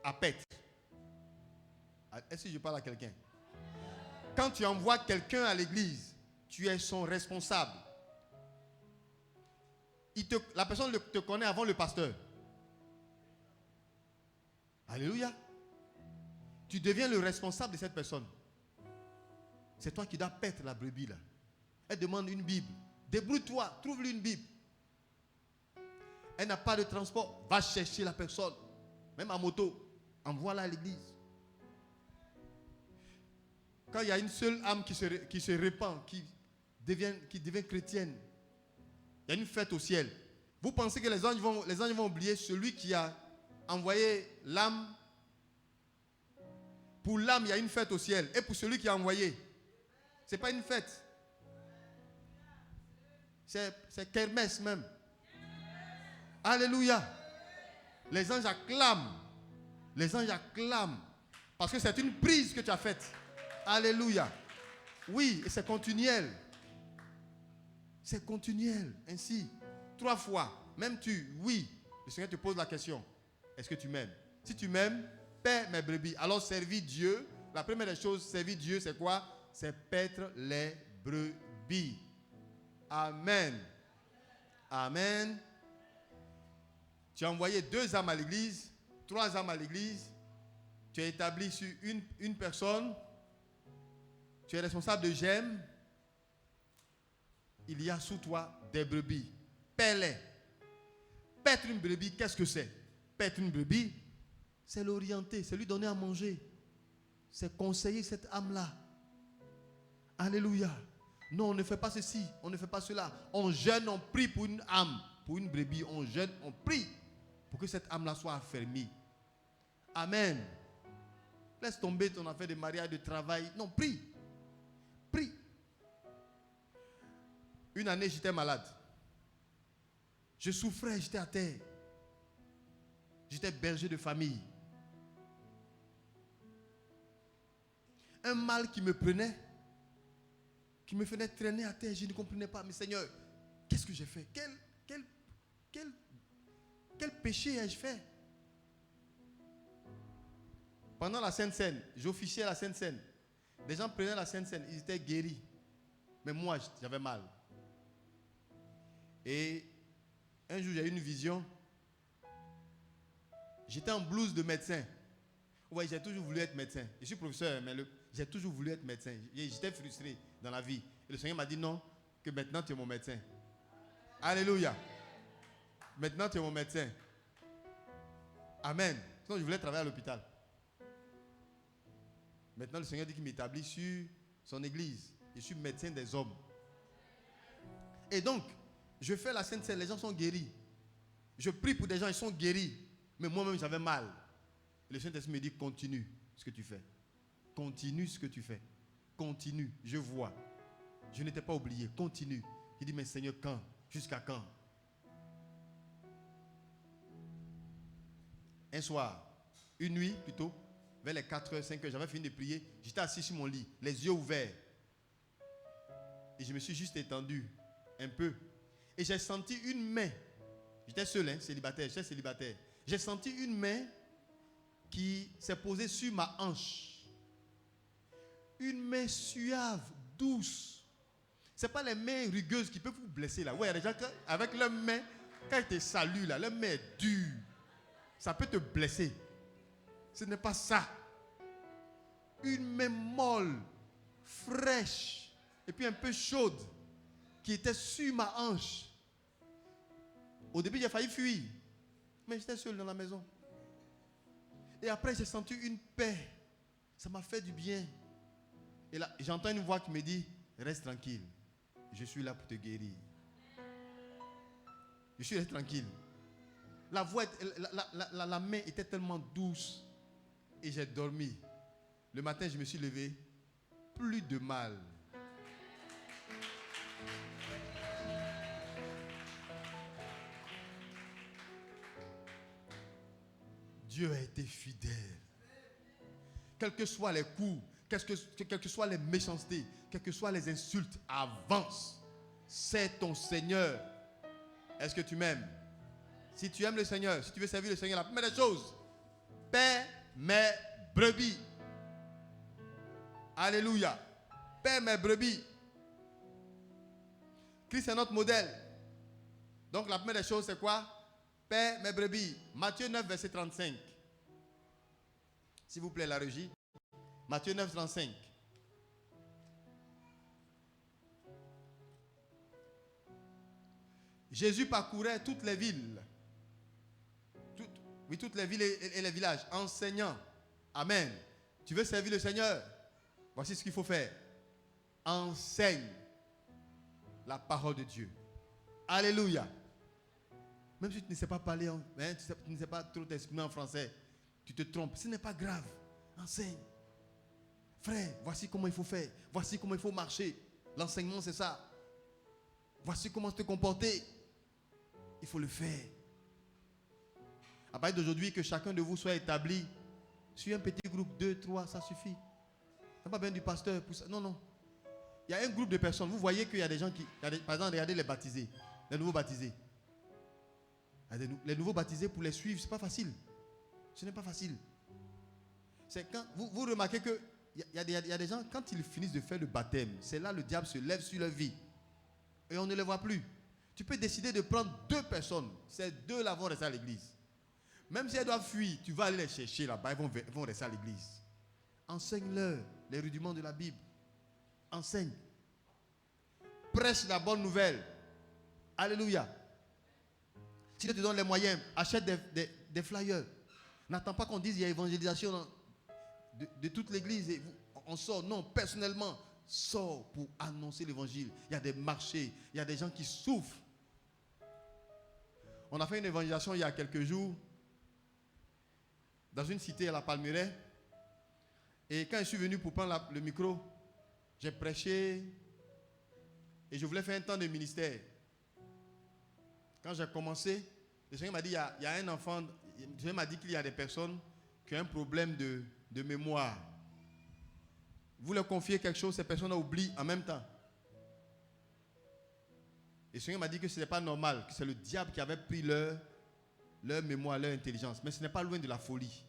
à paître. Est-ce que je parle à quelqu'un? Quand tu envoies quelqu'un à l'église, tu es son responsable. La personne te connaît avant le pasteur. Alléluia. Tu deviens le responsable de cette personne. C'est toi qui dois paître la brebis là. Elle demande une Bible. Débrouille-toi, trouve-lui une Bible. Elle n'a pas de transport. Va chercher la personne. Même à moto. Envoie-la à l'église. Quand il y a une seule âme qui se répand, qui devient chrétienne, il y a une fête au ciel. Vous pensez que les anges vont oublier celui qui a envoyé l'âme? Pour l'âme, il y a une fête au ciel. Et pour celui qui a envoyé, ce n'est pas une fête. C'est kermesse même. Alléluia. Les anges acclament. Les anges acclament. Parce que c'est une prise que tu as faite. Alléluia. Oui, et c'est continuel. C'est continuel. Ainsi, 3 fois. M'aimes-tu? Oui. Le Seigneur te pose la question. Est-ce que tu m'aimes? Si tu m'aimes, paie mes brebis. Alors servir Dieu. La première des choses, servir Dieu, c'est quoi? C'est paître les brebis. Amen. Amen. Tu as envoyé 2 âmes à l'église, 3 âmes à l'église. Tu es établi sur une personne. Tu es responsable de GEM. Il y a sous toi des brebis. Paie-les. Paître une brebis, qu'est-ce que c'est? Paître une brebis, c'est l'orienter, c'est lui donner à manger. C'est conseiller cette âme-là. Alléluia. Non, on ne fait pas ceci, on ne fait pas cela. On jeûne, on prie pour une âme, pour une brebis. On jeûne, on prie pour que cette âme-là soit affermie. Amen. Laisse tomber ton affaire de mariage, de travail. Non, prie. Prie. Une année, j'étais malade. Je souffrais, j'étais à terre. J'étais berger de famille. Un mal qui me prenait, qui me faisait traîner à terre, je ne comprenais pas. Mais Seigneur, qu'est-ce que j'ai fait? Quel péché ai-je fait? Pendant la Sainte Seine, j'officiais à la Sainte Seine. Des gens prenaient la Sainte Seine, ils étaient guéris. Mais moi, j'avais mal. Et un jour, j'ai eu une vision. J'étais en blouse de médecin. Ouais, j'ai toujours voulu être médecin. Je suis professeur, mais j'ai toujours voulu être médecin. J'étais frustré dans la vie. Et le Seigneur m'a dit non, que maintenant tu es mon médecin. Alléluia. Maintenant tu es mon médecin. Amen. Sinon, je voulais travailler à l'hôpital. Maintenant, le Seigneur dit qu'il m'établit sur son église. Je suis médecin des hommes. Et donc, je fais la Sainte Seine, les gens sont guéris. Je prie pour des gens, ils sont guéris. Mais moi-même, j'avais mal. Et le Saint-Esprit me dit, continue ce que tu fais. Continue ce que tu fais. Continue, je vois. Je n'étais pas oublié, continue. Il dit, mais Seigneur, quand? Jusqu'à quand? Un soir, une nuit plutôt, vers les 4h, 5h, j'avais fini de prier. J'étais assis sur mon lit, les yeux ouverts. Et je me suis juste étendu un peu. Et j'ai senti une main. J'étais seul, célibataire, j'étais célibataire. J'ai senti une main qui s'est posée sur ma hanche. Une main suave, douce. Ce n'est pas les mains rugueuses qui peuvent vous blesser là. Ouais, il y a des gens avec leurs mains, quand ils te saluent là, leur main est dure. Ça peut te blesser. Ce n'est pas ça. Une main molle, fraîche, et puis un peu chaude, qui était sur ma hanche. Au début, j'ai failli fuir. Mais j'étais seul dans la maison. Et après, j'ai senti une paix. Ça m'a fait du bien. Et là, j'entends une voix qui me dit, reste tranquille. Je suis là pour te guérir. Je suis resté tranquille. La voix, la main était tellement douce. Et j'ai dormi. Le matin, je me suis levé. Plus de mal. Dieu a été fidèle. Quels que soient les coups, quelles que soient les méchancetés, quelles que soient les insultes, avance. C'est ton Seigneur. Est-ce que tu m'aimes? Si tu aimes le Seigneur, si tu veux servir le Seigneur, la première des choses, paie mes brebis. Alléluia. Paie mes brebis. Christ est notre modèle. Donc la première des choses, c'est quoi? Paie mes brebis. Matthieu 9, verset 35. S'il vous plaît, la régie. Matthieu 9, 35. Jésus parcourait toutes les villes. Toutes les villes et les villages, enseignant. Amen. Tu veux servir le Seigneur? Voici ce qu'il faut faire. Enseigne la parole de Dieu. Alléluia. Même si tu ne sais pas parler, tu ne sais pas trop t'exprimer en français, tu te trompes. Ce n'est pas grave. Enseigne. Frère, voici comment il faut faire. Voici comment il faut marcher. L'enseignement, c'est ça. Voici comment te comporter. Il faut le faire. À partir d'aujourd'hui, que chacun de vous soit établi sur un petit groupe, 2, 3, ça suffit. Ça n'a pas besoin du pasteur pour ça. Non, non. Il y a un groupe de personnes. Vous voyez qu'il y a des gens qui... par exemple, regardez les baptisés. Les nouveaux baptisés. Les nouveaux baptisés, pour les suivre, ce n'est pas facile. Ce n'est pas facile. C'est quand vous remarquez que il y a des gens, quand ils finissent de faire le baptême, c'est là le diable se lève sur leur vie. Et on ne les voit plus. Tu peux décider de prendre 2 personnes. Ces 2-là vont rester à l'église. Même si elles doivent fuir, tu vas aller les chercher là-bas. Ils vont rester à l'église. Enseigne-leur les rudiments de la Bible. Enseigne. Prêche la bonne nouvelle. Alléluia. Si Dieu te donne les moyens, achète des flyers. N'attends pas qu'on dise qu'il y a évangélisation de toute l'église. Et on sort. Non, personnellement, sors pour annoncer l'évangile. Il y a des marchés. Il y a des gens qui souffrent. On a fait une évangélisation il y a quelques jours dans une cité à la Palmeraie. Et quand je suis venu pour prendre le micro, j'ai prêché et je voulais faire un temps de ministère. Quand j'ai commencé, le Seigneur m'a dit, il y a un enfant, le Seigneur m'a dit qu'il y a des personnes qui ont un problème de mémoire. Vous leur confiez quelque chose, ces personnes oublient en même temps. Et le Seigneur m'a dit que ce n'est pas normal, que c'est le diable qui avait pris leur mémoire, leur intelligence. Mais ce n'est pas loin de la folie.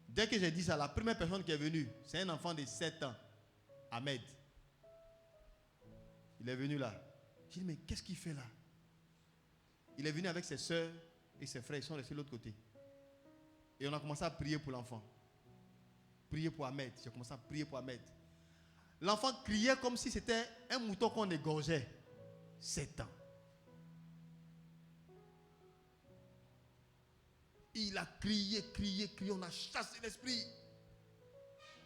Dès que j'ai dit ça, la première personne qui est venue, c'est un enfant de 7 ans, Ahmed. Il est venu là. J'ai dit, mais qu'est-ce qu'il fait là? Il est venu avec ses soeurs et ses frères, ils sont restés de l'autre côté. Et on a commencé à prier pour l'enfant. Prier pour Ahmed. J'ai commencé à prier pour Ahmed. L'enfant criait comme si c'était un mouton qu'on égorgeait. 7 ans. Il a crié. On a chassé l'esprit.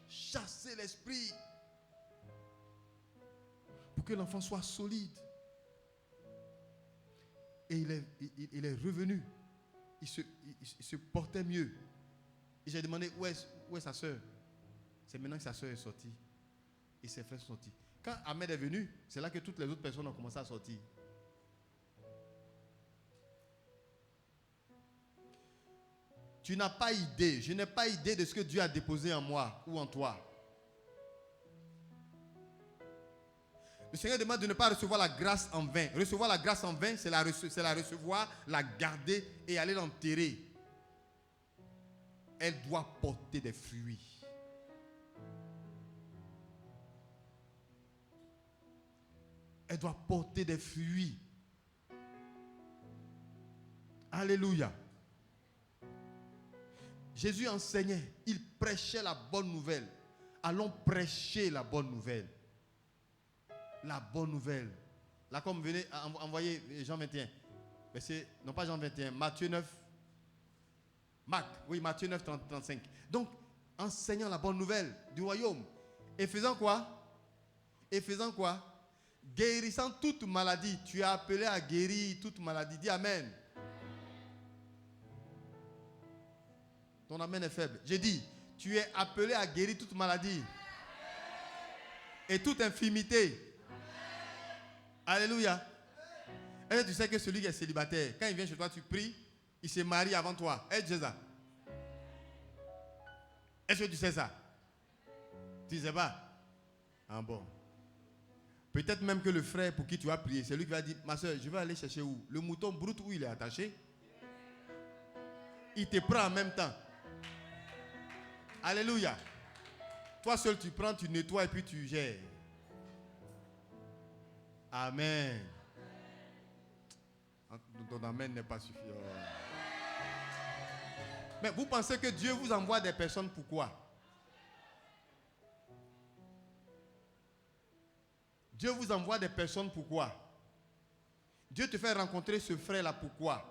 Chassé l'esprit. Pour que l'enfant soit solide. Et il est revenu. Il se portait mieux. Et j'ai demandé où est sa soeur. C'est maintenant que sa soeur est sortie. Et ses frères sont sortis. Quand Ahmed est venu, c'est là que toutes les autres personnes ont commencé à sortir. Tu n'as pas idée. Je n'ai pas idée de ce que Dieu a déposé en moi ou en toi. Le Seigneur demande de ne pas recevoir la grâce en vain. Recevoir la grâce en vain, c'est la recevoir, la garder et aller l'enterrer. Elle doit porter des fruits. Elle doit porter des fruits. Alléluia. Jésus enseignait, il prêchait la bonne nouvelle. Allons prêcher la bonne nouvelle. La bonne nouvelle. Là, comme venez envoyer Jean 21. Non pas Jean 21, Matthieu 9. Matthieu 9, 35. Donc, enseignant la bonne nouvelle du royaume. Et faisant quoi? Guérissant toute maladie. Tu es appelé à guérir toute maladie. Dis Amen. Ton amen est faible. J'ai dit, tu es appelé à guérir toute maladie. Et toute infirmité. Alléluia. Est-ce que tu sais que celui qui est célibataire, quand il vient chez toi, tu pries, il se marie avant toi. Est-ce que tu sais ça? Est-ce que tu sais ça? Tu ne sais pas? Ah bon. Peut-être même que le frère pour qui tu as prié, c'est lui qui va dire, ma soeur, je vais aller chercher où? Le mouton brut où il est attaché. Il te prend en même temps. Alléluia. Toi seul, tu prends, tu nettoies et puis tu gères. Amen. Ton amen n'est pas suffisant. Mais vous pensez que Dieu vous envoie des personnes pourquoi? Dieu vous envoie des personnes pourquoi? Dieu te fait rencontrer ce frère-là pourquoi?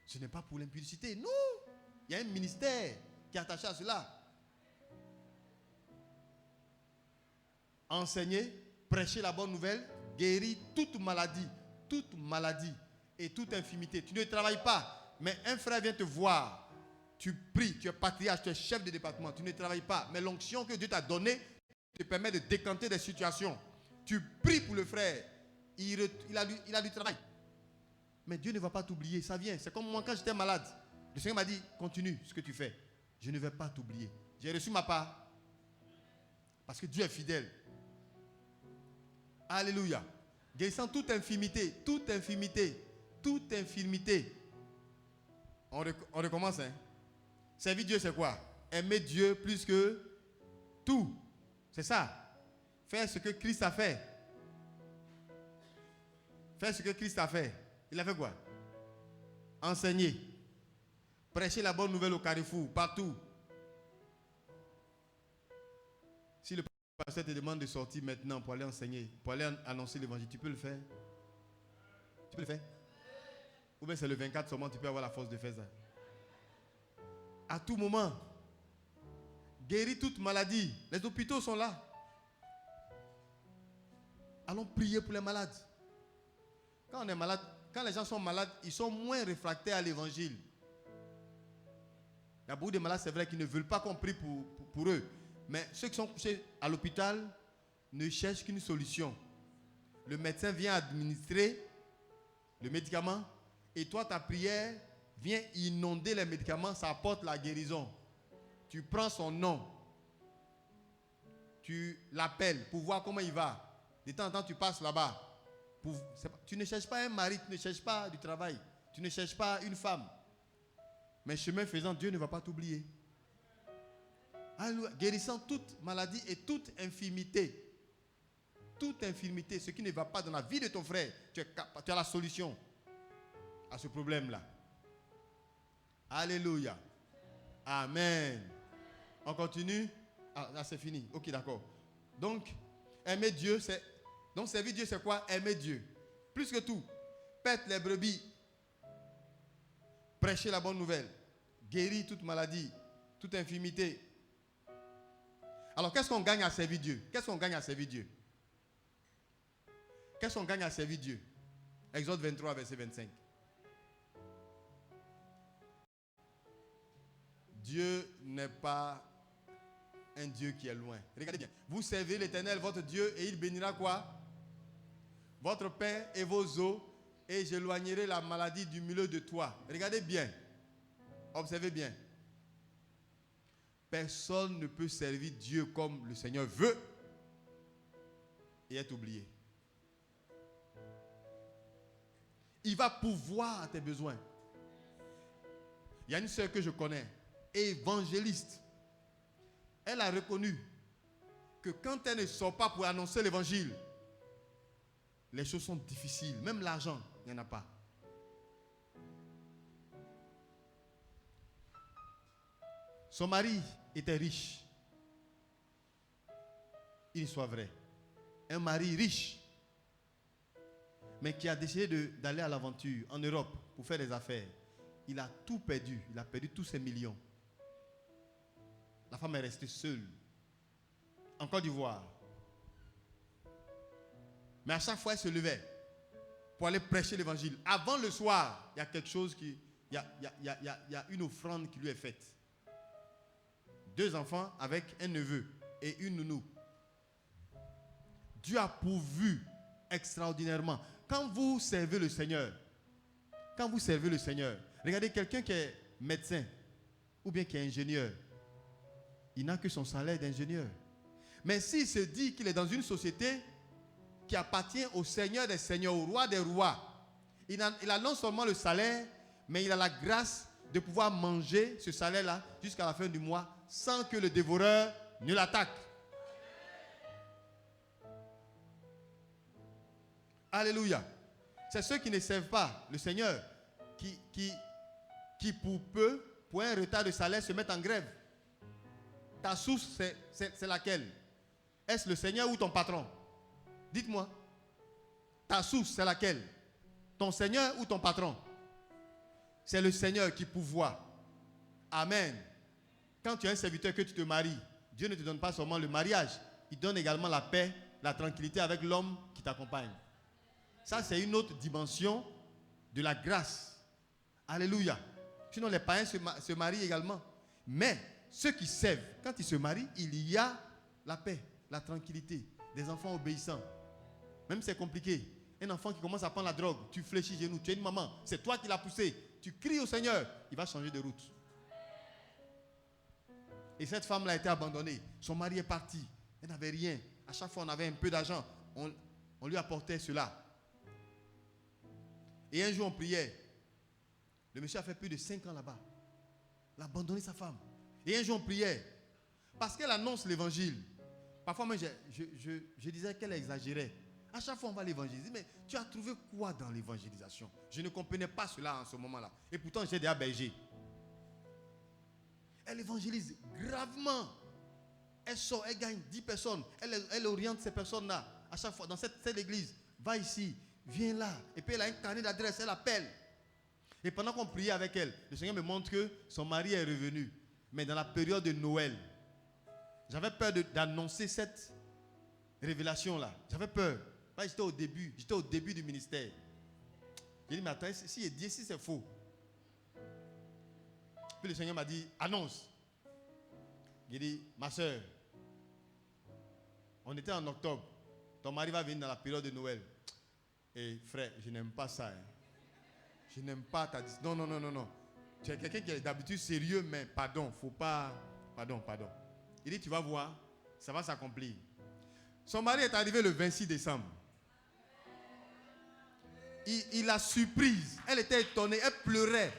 Ce n'est pas pour l'impudicité, non. Il y a un ministère qui est attaché à cela. Enseigner, prêcher la bonne nouvelle, guérir toute maladie et toute infirmité. Tu ne travailles pas, mais un frère vient te voir. Tu pries, tu es patriarche, tu es chef de département, tu ne travailles pas, mais l'onction que Dieu t'a donnée te permet de décanter des situations. Tu pries pour le frère, il a du travail. Mais Dieu ne va pas t'oublier, ça vient. C'est comme moi quand j'étais malade. Le Seigneur m'a dit, continue ce que tu fais. Je ne vais pas t'oublier. J'ai reçu ma part. Parce que Dieu est fidèle. Alléluia. Guérissant toute infirmité. On recommence. Hein? Servir Dieu, c'est quoi? Aimer Dieu plus que tout. C'est ça. Faire ce que Christ a fait. Il a fait quoi? Enseigner. Prêcher la bonne nouvelle au carrefour, partout. Si le pasteur te demande de sortir maintenant pour aller enseigner, pour aller annoncer l'évangile, tu peux le faire. Tu peux le faire. Ou bien c'est le 24 seulement, tu peux avoir la force de faire ça. À tout moment. Guérir toute maladie. Les hôpitaux sont là. Allons prier pour les malades. Quand on est malade, quand les gens sont malades, ils sont moins réfractaires à l'évangile. y a beaucoup de malades, c'est vrai, qui ne veulent pas qu'on prie pour eux. Mais ceux qui sont couchés à l'hôpital ne cherchent qu'une solution. Le médecin vient administrer le médicament et toi, ta prière vient inonder les médicaments, ça apporte la guérison. Tu prends son nom, tu l'appelles pour voir comment il va. De temps en temps, tu passes là-bas. Tu ne cherches pas un mari, tu ne cherches pas du travail, tu ne cherches pas une femme. Mais chemin faisant, Dieu ne va pas t'oublier. Alléluia. Guérissant toute maladie et toute infirmité. Toute infirmité, ce qui ne va pas dans la vie de ton frère, tu as la solution à ce problème-là. Alléluia. Amen. On continue. Ah, là c'est fini. Ok, d'accord. Donc, aimer Dieu, c'est... Donc, servir Dieu, c'est quoi? Aimer Dieu. Plus que tout. Paître les brebis. Prêcher la bonne nouvelle. Guérir toute maladie, toute infirmité. Alors, qu'est-ce qu'on gagne à servir Dieu? Qu'est-ce qu'on gagne à servir Dieu? Qu'est-ce qu'on gagne à servir Dieu? Exode 23, verset 25. Dieu n'est pas un Dieu qui est loin. Regardez bien. Vous servez l'Éternel, votre Dieu, et il bénira quoi? Votre pain et vos eaux, et j'éloignerai la maladie du milieu de toi. Regardez bien. Observez bien. Personne ne peut servir Dieu comme le Seigneur veut et être oublié. Il va pourvoir à tes besoins. Il y a une sœur que je connais, évangéliste. Elle a reconnu que quand elle ne sort pas pour annoncer l'évangile, les choses sont difficiles. Même l'argent, il n'y en a pas. Son mari était riche. Il soit vrai. Un mari riche, mais qui a décidé d'aller à l'aventure en Europe pour faire des affaires. Il a tout perdu. Il a perdu tous ses millions. La femme est restée seule en Côte d'Ivoire. Mais à chaque fois, elle se levait pour aller prêcher l'évangile. Avant le soir, il y a quelque chose il y a une offrande qui lui est faite. 2 enfants avec un neveu et une nounou. Dieu a pourvu extraordinairement. Quand vous servez le Seigneur, regardez quelqu'un qui est médecin ou bien qui est ingénieur, il n'a que son salaire d'ingénieur. Mais s'il se dit qu'il est dans une société qui appartient au Seigneur des Seigneurs, au Roi des Rois, il a non seulement le salaire, mais il a la grâce de pouvoir manger ce salaire-là jusqu'à la fin du mois sans que le dévoreur ne l'attaque. Alléluia. C'est ceux qui ne servent pas le Seigneur qui pour peu, pour un retard de salaire, se mettent en grève. Ta source, c'est laquelle? Est-ce le Seigneur ou ton patron? Dites-moi. Ta source, c'est laquelle? Ton Seigneur ou ton patron? C'est le Seigneur qui pourvoit. Amen. Quand tu es un serviteur que tu te maries, Dieu ne te donne pas seulement le mariage, il donne également la paix, la tranquillité avec l'homme qui t'accompagne. Ça, c'est une autre dimension de la grâce. Alléluia. Sinon, les païens se marient également. Mais ceux qui servent, quand ils se marient, il y a la paix, la tranquillité, des enfants obéissants. Même si c'est compliqué. Un enfant qui commence à prendre la drogue, tu fléchis genoux, tu es une maman, c'est toi qui l'as poussé. Tu cries au Seigneur, il va changer de route. Et cette femme-là a été abandonnée. Son mari est parti. Elle n'avait rien. À chaque fois, on avait un peu d'argent. On lui apportait cela. Et un jour, on priait. Le monsieur a fait plus de 5 ans là-bas. Il a abandonné sa femme. Et un jour, on priait. Parce qu'elle annonce l'évangile. Parfois, moi, je disais qu'elle exagérait. À chaque fois, on va l'évangéliser. Mais tu as trouvé quoi dans l'évangélisation? Je ne comprenais pas cela en ce moment-là. Et pourtant, j'ai des bergers. Elle évangélise gravement. Elle sort, elle gagne 10 personnes. Elle oriente ces personnes-là. À chaque fois, dans cette église, va ici, viens là. Et puis elle a un carnet d'adresse, elle appelle. Et pendant qu'on priait avec elle, le Seigneur me montre que son mari est revenu. Mais dans la période de Noël, j'avais peur d'annoncer cette révélation-là. J'avais peur. J'étais au début du ministère. J'ai dit, mais attends, si c'est faux. Puis le Seigneur m'a dit, annonce. J'ai dit, ma soeur, on était en octobre. Ton mari va venir dans la période de Noël. Et frère, je n'aime pas ça. Hein. Je n'aime pas ta... Non, non, non, non, non. Tu es quelqu'un qui est d'habitude sérieux, mais pardon, faut pas... Pardon. Il dit, tu vas voir, ça va s'accomplir. Son mari est arrivé le 26 décembre. Il l'a surprise. Elle était étonnée, elle pleurait.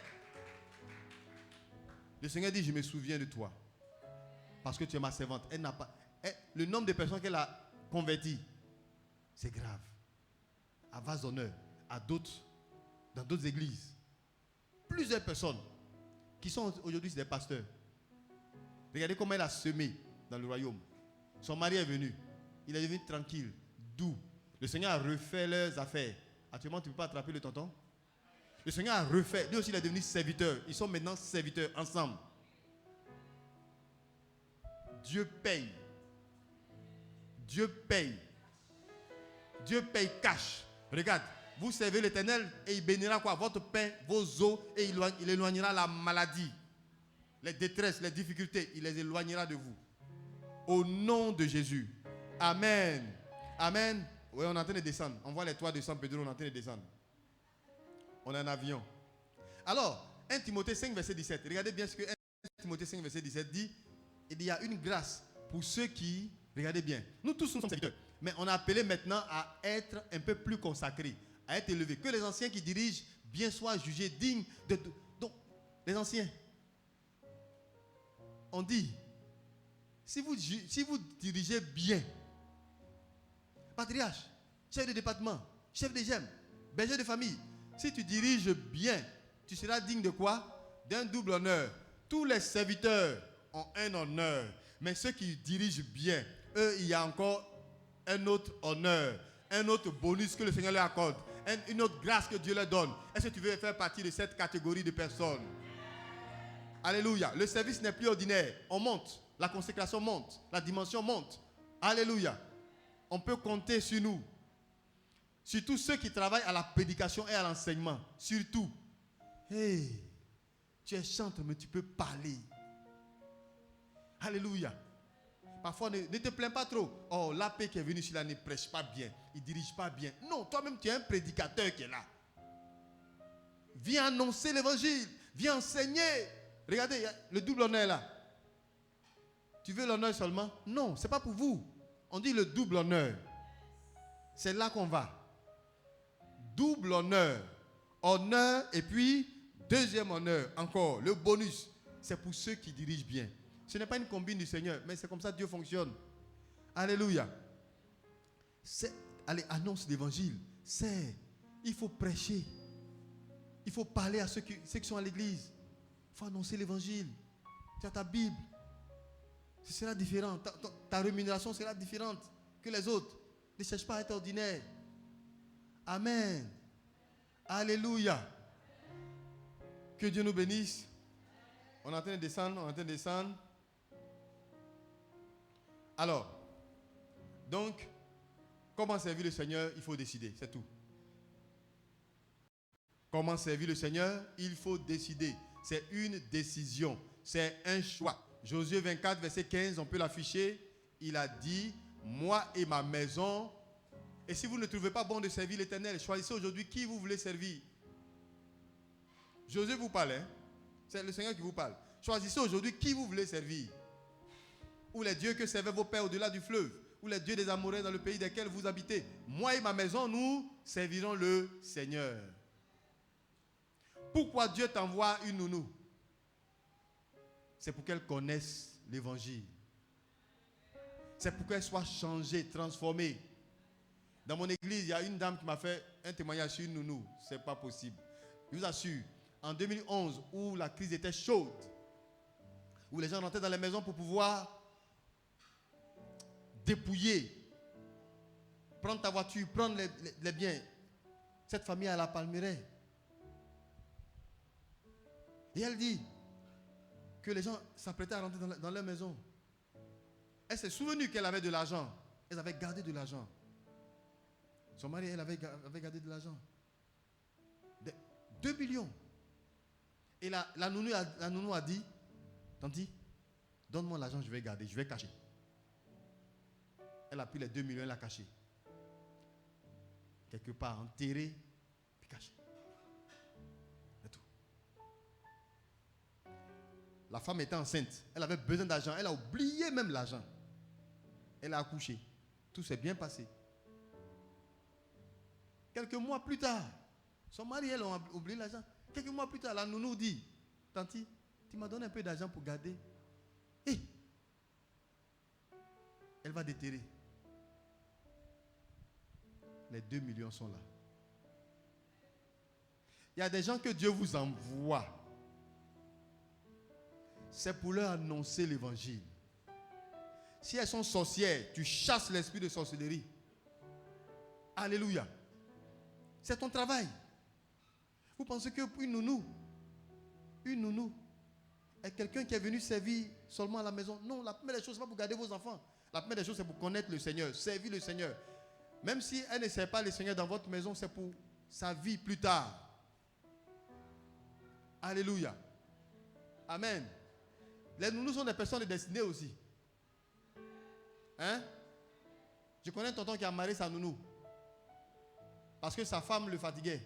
Le Seigneur dit, je me souviens de toi. Parce que tu es ma servante. Elle n'a pas... le nombre de personnes qu'elle a converties, c'est grave. À vase d'honneur, à d'autres, dans d'autres églises. Plusieurs personnes qui sont aujourd'hui des pasteurs. Regardez comment elle a semé dans le royaume. Son mari est venu. Il est devenu tranquille, doux. Le Seigneur a refait leurs affaires. Actuellement, tu ne peux pas attraper le tonton. Le Seigneur a refait. Lui aussi, il est devenu serviteur. Ils sont maintenant serviteurs ensemble. Dieu paye. Dieu paye. Dieu paye cash. Regarde, vous servez l'Éternel et il bénira quoi? Votre pain, vos os, et il éloignera la maladie, les détresses, les difficultés. Il les éloignera de vous. Au nom de Jésus. Amen. Amen. Oui, on est en train de descendre. On voit les toits de San Pedro, on est en train de descendre. On est en avion. Alors, 1 Timothée 5, verset 17. Regardez bien ce que 1 Timothée 5, verset 17 dit. Il y a une grâce pour ceux qui... Regardez bien. Nous tous sommes serviteurs. Mais on est appelé maintenant à être un peu plus consacrés, à être élevés. Que les anciens qui dirigent bien soient jugés dignes de... Donc, les anciens, on dit, si vous dirigez bien, patriarche, chef de département, chef de GEM, berger de famille, si tu diriges bien, tu seras digne de quoi? D'un double honneur. Tous les serviteurs ont un honneur, mais ceux qui dirigent bien, eux, il y a encore un autre honneur, un autre bonus que le Seigneur leur accorde, une autre grâce que Dieu leur donne. Est-ce que tu veux faire partie de cette catégorie de personnes? Alléluia. Le service n'est plus ordinaire. On monte. La consécration monte. La dimension monte. Alléluia. On peut compter sur nous. Surtout ceux qui travaillent à la prédication et à l'enseignement. Surtout. Hey, tu es chanteur, mais tu peux parler. Alléluia. Parfois, ne te plains pas trop. Oh, l'AP qui est venu ici là ne prêche pas bien. Il ne dirige pas bien. Non, toi-même, tu es un prédicateur qui est là. Viens annoncer l'évangile. Viens enseigner. Regardez, le double honneur là. Tu veux l'honneur seulement? Non, ce n'est pas pour vous. On dit le double honneur. C'est là qu'on va. Double honneur. Honneur et puis deuxième honneur. Encore, le bonus. C'est pour ceux qui dirigent bien. Ce n'est pas une combine du Seigneur, mais c'est comme ça que Dieu fonctionne. Alléluia. Allez, annonce l'évangile. Il faut prêcher. Il faut parler à ceux qui sont à l'église. Il faut annoncer l'évangile. Tu as ta Bible. Ce sera différent. Ta rémunération sera différente que les autres. Ne cherche pas à être ordinaire. Amen. Alléluia. Que Dieu nous bénisse. On est en train de descendre. Alors, donc, comment servir le Seigneur? Il faut décider, c'est tout. Comment servir le Seigneur? Il faut décider. C'est une décision, c'est un choix. Josué 24, verset 15, on peut l'afficher. Il a dit, moi et ma maison. Et si vous ne trouvez pas bon de servir l'Éternel, choisissez aujourd'hui qui vous voulez servir. Josué vous parle, hein? C'est le Seigneur qui vous parle. Choisissez aujourd'hui qui vous voulez servir. Ou les dieux que servaient vos pères au-delà du fleuve, ou les dieux des Amoréens dans le pays desquels vous habitez. Moi et ma maison, nous servirons le Seigneur. Pourquoi Dieu t'envoie une nounou? C'est pour qu'elle connaisse l'évangile. C'est pour qu'elle soit changée, transformée. Dans mon église, il y a une dame qui m'a fait un témoignage sur une nounou. Ce n'est pas possible. Je vous assure, en 2011, où la crise était chaude, où les gens rentraient dans les maisons pour pouvoir dépouiller, prendre ta voiture, prendre les biens. Cette famille a la Palmeraie. Et elle dit que les gens s'apprêtaient à rentrer dans leur maison. Elle s'est souvenue qu'elle avait de l'argent. Elle avait gardé de l'argent. Son mari, elle avait gardé de l'argent. 2 millions. Et la nounou a dit, Tanti, donne-moi l'argent, je vais garder, je vais cacher. Elle a pris les 2 millions, elle l'a caché. Quelque part, enterré, puis caché. C'est tout. La femme était enceinte. Elle avait besoin d'argent. Elle a oublié même l'argent. Elle a accouché. Tout s'est bien passé. Quelques mois plus tard, son mari, elle a oublié l'argent. Quelques mois plus tard, la nounou dit, Tanti, tu m'as donné un peu d'argent pour garder. Et elle va déterrer. Les 2 millions sont là. Il y a des gens que Dieu vous envoie. C'est pour leur annoncer l'évangile. Si elles sont sorcières, tu chasses l'esprit de sorcellerie. Alléluia. C'est ton travail. Vous pensez qu'une nounou est quelqu'un qui est venu servir seulement à la maison? Non, la première des choses, ce n'est pas pour garder vos enfants. La première des choses, c'est pour connaître le Seigneur, servir le Seigneur. Même si elle ne sert pas le Seigneur dans votre maison, c'est pour sa vie plus tard. Alléluia. Amen. Les nounous sont des personnes destinées aussi. Hein? Je connais un tonton qui a marié sa nounou. Parce que sa femme le fatiguait.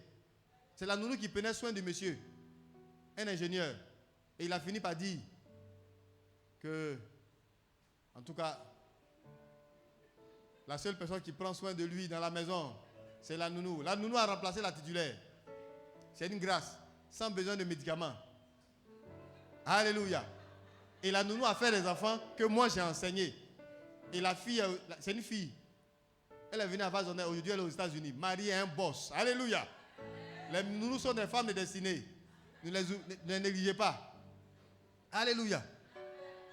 C'est la nounou qui prenait soin du monsieur. Un ingénieur. Et il a fini par dire que, en tout cas, la seule personne qui prend soin de lui dans la maison, c'est la nounou. La nounou a remplacé la titulaire. C'est une grâce, sans besoin de médicaments. Alléluia. Et la nounou a fait des enfants que moi j'ai enseignés. Et la fille, c'est une fille. Elle est venue à Vazonnet, aujourd'hui elle est aux États-Unis. Mariée à un boss. Alléluia. Les nounous sont des femmes de destinée. Ne les négligez pas. Alléluia.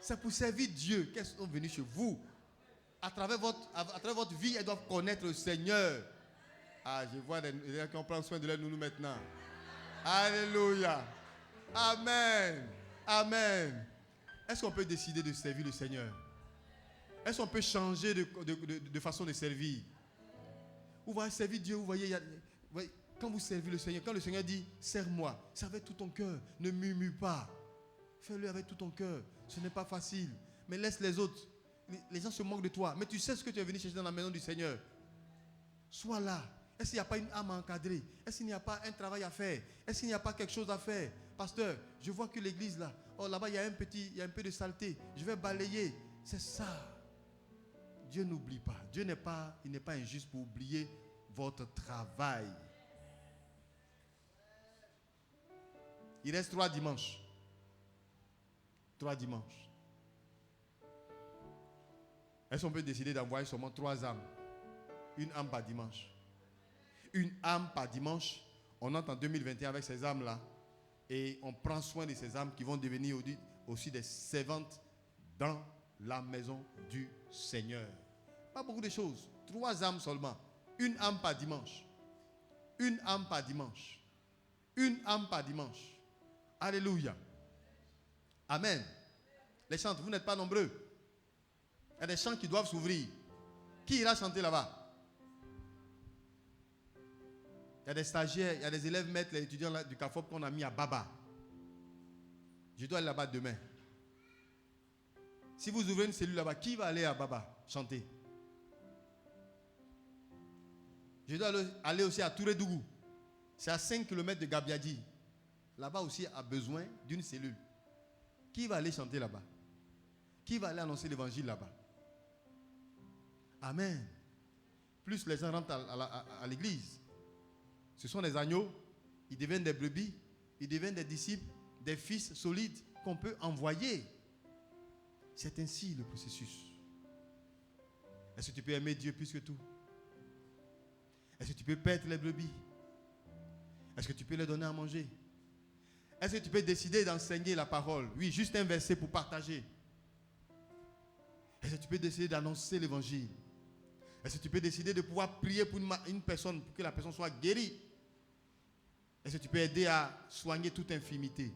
C'est pour servir Dieu qu'elles sont venues chez vous. À travers votre vie, elles doivent connaître le Seigneur. Ah, je vois des gens qui prennent soin de leurs nounous maintenant. Alléluia. Amen. Amen. Est-ce qu'on peut décider de servir le Seigneur? Est-ce qu'on peut changer de façon de servir? Vous voyez, servir Dieu, vous voyez, quand vous servez le Seigneur, quand le Seigneur dit, serre-moi, servez tout ton cœur, ne murmure pas. Fais-le avec tout ton cœur. Ce n'est pas facile. Mais laisse les autres. Les gens se moquent de toi. Mais tu sais ce que tu es venu chercher dans la maison du Seigneur. Sois là. Est-ce qu'il n'y a pas une âme à encadrer? Est-ce qu'il n'y a pas un travail à faire? Est-ce qu'il n'y a pas quelque chose à faire? Pasteur, je vois que l'église là, oh là-bas il y a un peu de saleté. Je vais balayer. C'est ça. Dieu n'oublie pas. Dieu n'est pas injuste pour oublier votre travail. Il reste 3 dimanches. 3 dimanches. Est-ce qu'on peut décider d'envoyer seulement 3 âmes? Une âme par dimanche. Une âme par dimanche. On entre en 2021 avec ces âmes-là. Et on prend soin de ces âmes qui vont devenir aussi des servantes dans la maison du Seigneur. Pas beaucoup de choses. 3 âmes seulement. Une âme par dimanche. Une âme par dimanche. Une âme par dimanche. Alléluia. Amen. Les chants, vous n'êtes pas nombreux. Il y a des chants qui doivent s'ouvrir. Qui ira chanter là-bas? Il y a des stagiaires, il y a des élèves maîtres, les étudiants du CAFOP qu'on a mis à Baba. Je dois aller là-bas demain. Si vous ouvrez une cellule là-bas, qui va aller à Baba chanter? Je dois aller aussi à Touredougou. C'est à 5 km de Gabiadi. Là-bas aussi a besoin d'une cellule. Qui va aller chanter là-bas? Qui va aller annoncer l'évangile là-bas? Amen. Plus les gens rentrent à l'église, ce sont des agneaux, ils deviennent des brebis, ils deviennent des disciples, des fils solides qu'on peut envoyer. C'est ainsi le processus. Est-ce que tu peux aimer Dieu plus que tout? Est-ce que tu peux perdre les brebis? Est-ce que tu peux leur donner à manger? Est-ce que tu peux décider d'enseigner la parole? Oui, juste un verset pour partager. Est-ce que tu peux décider d'annoncer l'évangile? Est-ce que tu peux décider de pouvoir prier pour une personne, pour que la personne soit guérie? Est-ce que tu peux aider à soigner toute infirmité?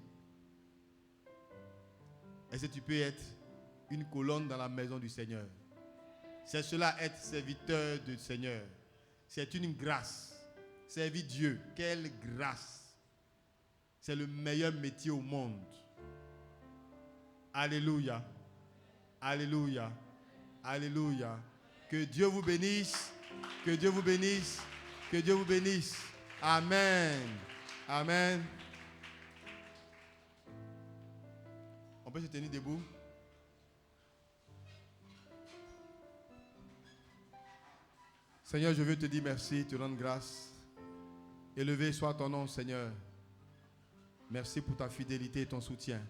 Est-ce que tu peux être une colonne dans la maison du Seigneur? C'est cela, être serviteur du Seigneur. C'est une grâce. Servir Dieu, quelle grâce. c'est le meilleur métier au monde. Alléluia. Alléluia. Alléluia. Que Dieu vous bénisse. Que Dieu vous bénisse. Que Dieu vous bénisse. Amen. Amen. On peut se tenir debout. Seigneur, je veux te dire merci, te rendre grâce. Élevé soit ton nom, Seigneur. Merci pour ta fidélité et ton soutien.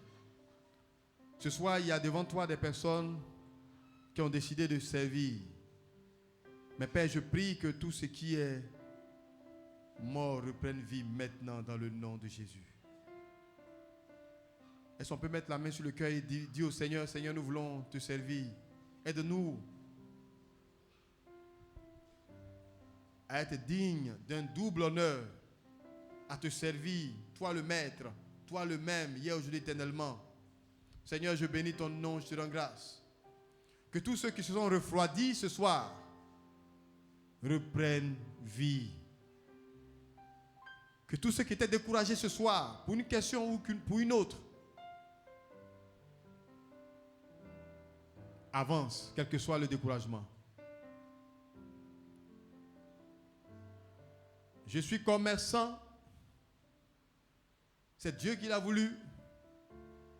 Ce soir, il y a devant toi des personnes qui ont décidé de servir. Mais Père, je prie que tout ce qui est mort reprenne vie maintenant dans le nom de Jésus. Est-ce qu'on peut mettre la main sur le cœur et dire au Seigneur, Seigneur, nous voulons te servir. Aide-nous à être digne d'un double honneur, à te servir, toi le Maître, toi le même, hier, aujourd'hui, éternellement. Seigneur, je bénis ton nom, je te rends grâce. Que tous ceux qui se sont refroidis ce soir reprennent vie. Que tous ceux qui étaient découragés ce soir, pour une question ou pour une autre, avancent, quel que soit le découragement. Je suis commerçant. C'est Dieu qui l'a voulu.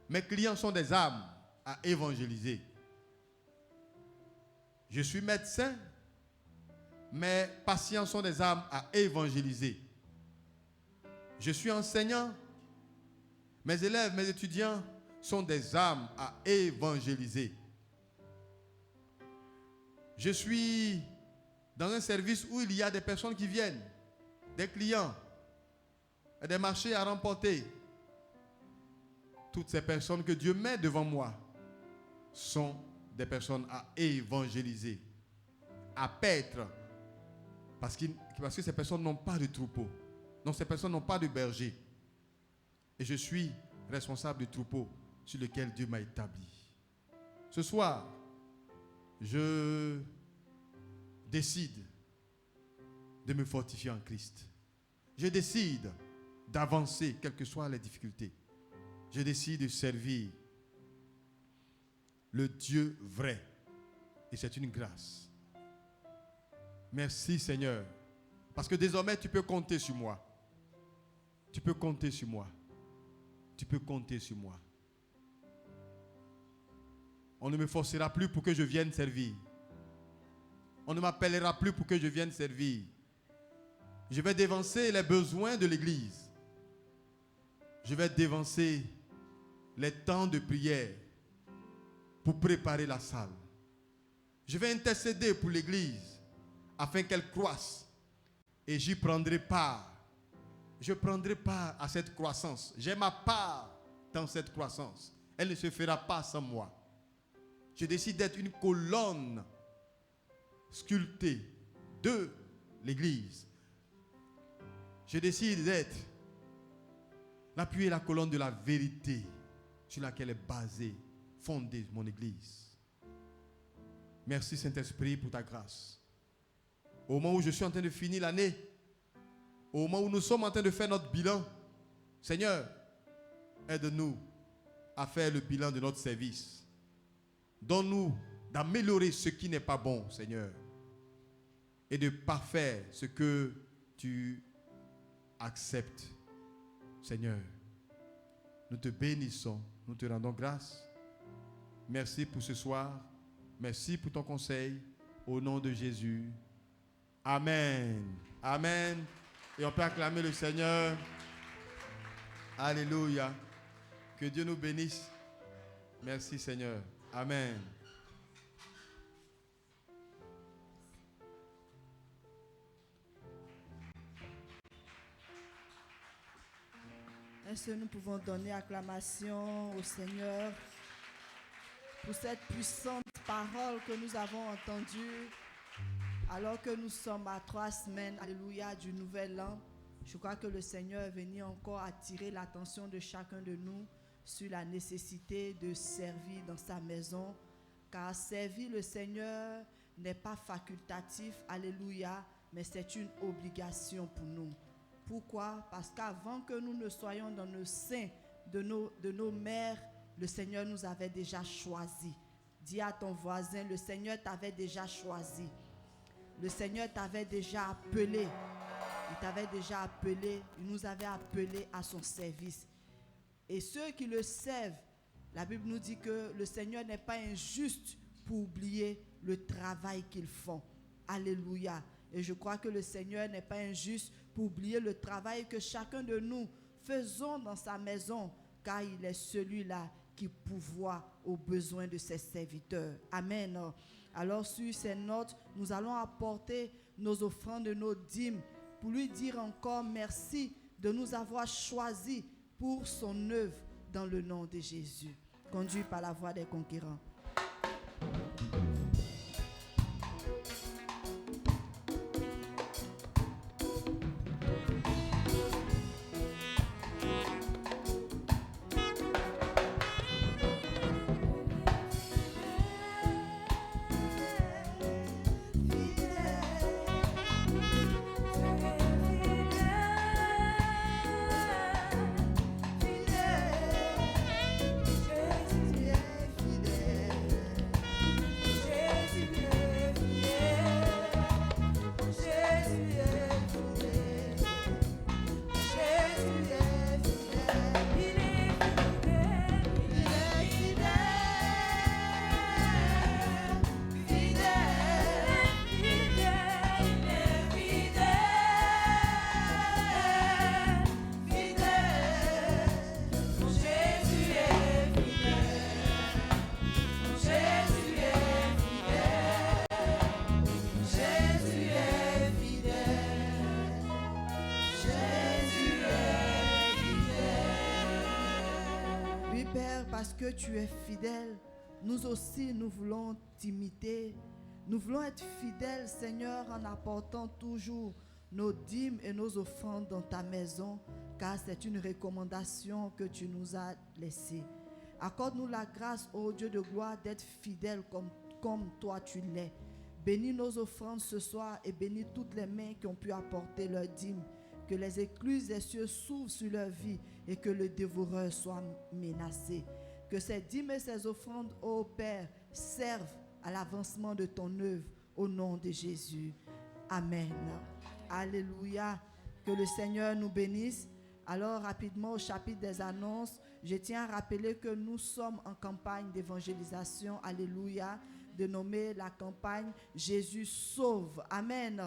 Mes clients sont des âmes à évangéliser. Je suis médecin. Mes patients sont des âmes à évangéliser. Je suis enseignant. Mes élèves, mes étudiants sont des âmes à évangéliser. Je suis dans un service où il y a des personnes qui viennent, des clients, et des marchés à remporter. Toutes ces personnes que Dieu met devant moi sont des personnes à évangéliser, à paître, parce que ces personnes n'ont pas de troupeau. Donc ces personnes n'ont pas de berger. Et je suis responsable du troupeau sur lequel Dieu m'a établi. Ce soir, je décide de me fortifier en Christ. Je décide d'avancer, quelles que soient les difficultés. Je décide de servir le Dieu vrai. Et c'est une grâce. Merci Seigneur. Parce que désormais, tu peux compter sur moi. Tu peux compter sur moi. Tu peux compter sur moi. On ne me forcera plus pour que je vienne servir. On ne m'appellera plus pour que je vienne servir. Je vais dévancer les besoins de l'église. Je vais dévancer les temps de prière pour préparer la salle. Je vais intercéder pour l'église afin qu'elle croisse. Et j'y prendrai part. Je prendrai part à cette croissance. J'ai ma part dans cette croissance. Elle ne se fera pas sans moi. Je décide d'être une colonne sculptée de l'église. Je décide d'être l'appui et la colonne de la vérité sur laquelle est basée, fondée mon église. Merci Saint-Esprit pour ta grâce. Au moment où je suis en train de finir l'année, au moment où nous sommes en train de faire notre bilan, Seigneur, aide-nous à faire le bilan de notre service. Donne-nous d'améliorer ce qui n'est pas bon, Seigneur, et de parfaire ce que tu acceptes, Seigneur. Nous te bénissons, nous te rendons grâce. Merci pour ce soir. Merci pour ton conseil. Au nom de Jésus. Amen. Amen. Et on peut acclamer le Seigneur. Alléluia. Que Dieu nous bénisse. Merci Seigneur. Amen. Est-ce que nous pouvons donner acclamation au Seigneur pour cette puissante parole que nous avons entendue alors que nous sommes à 3 semaines, alléluia, du nouvel an. Je crois que le Seigneur est venu encore attirer l'attention de chacun de nous sur la nécessité de servir dans sa maison, car servir le Seigneur n'est pas facultatif, alléluia, mais c'est une obligation pour nous. Pourquoi? Parce qu'avant que nous ne soyons dans le sein de nos mères, le Seigneur nous avait déjà choisis. Dis à ton voisin, le Seigneur t'avait déjà choisi. Le Seigneur t'avait déjà appelé. Il t'avait déjà appelé, il nous avait appelé à son service. Et ceux qui le servent, la Bible nous dit que le Seigneur n'est pas injuste pour oublier le travail qu'ils font. Alléluia. Et je crois que le Seigneur n'est pas injuste pour oublier le travail que chacun de nous faisons dans sa maison, car il est celui-là qui pourvoit aux besoins de ses serviteurs. Amen. Alors sur ces notes, nous allons apporter nos offrandes, nos dîmes, pour lui dire encore merci de nous avoir choisis pour son œuvre dans le nom de Jésus. Conduit par la voix des conquérants. Parce que tu es fidèle, nous aussi nous voulons t'imiter. Nous voulons être fidèles, Seigneur, en apportant toujours nos dîmes et nos offrandes dans ta maison, car c'est une recommandation que tu nous as laissée. Accorde-nous la grâce, ô Dieu de gloire, d'être fidèles comme toi tu l'es. Bénis nos offrandes ce soir et bénis toutes les mains qui ont pu apporter leurs dîmes. Que les écluses des cieux s'ouvrent sur leur vie et que le dévoreur soit menacé. Que ces dîmes et ces offrandes, ô Père, servent à l'avancement de ton œuvre au nom de Jésus. Amen. Alléluia. Que le Seigneur nous bénisse. Alors rapidement au chapitre des annonces, je tiens à rappeler que nous sommes en campagne d'évangélisation. Alléluia. Dénommée la campagne Jésus sauve. Amen.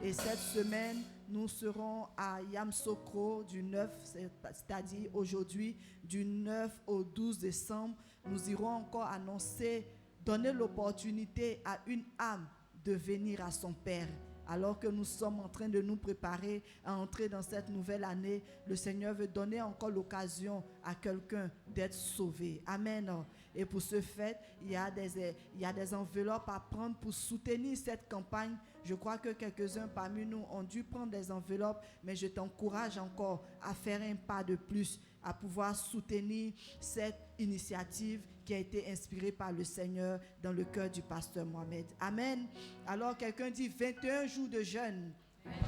Et cette semaine, nous serons à Yamoussoukro du 9, c'est-à-dire aujourd'hui, du 9 au 12 décembre. Nous irons encore annoncer, donner l'opportunité à une âme de venir à son Père. Alors que nous sommes en train de nous préparer à entrer dans cette nouvelle année, le Seigneur veut donner encore l'occasion à quelqu'un d'être sauvé. Amen. Et pour ce fait, il y a des enveloppes à prendre pour soutenir cette campagne. Je crois que quelques-uns parmi nous ont dû prendre des enveloppes, mais je t'encourage encore à faire un pas de plus, à pouvoir soutenir cette initiative qui a été inspirée par le Seigneur dans le cœur du pasteur Mohamed. Amen. Alors quelqu'un dit 21 jours de jeûne. 21 jours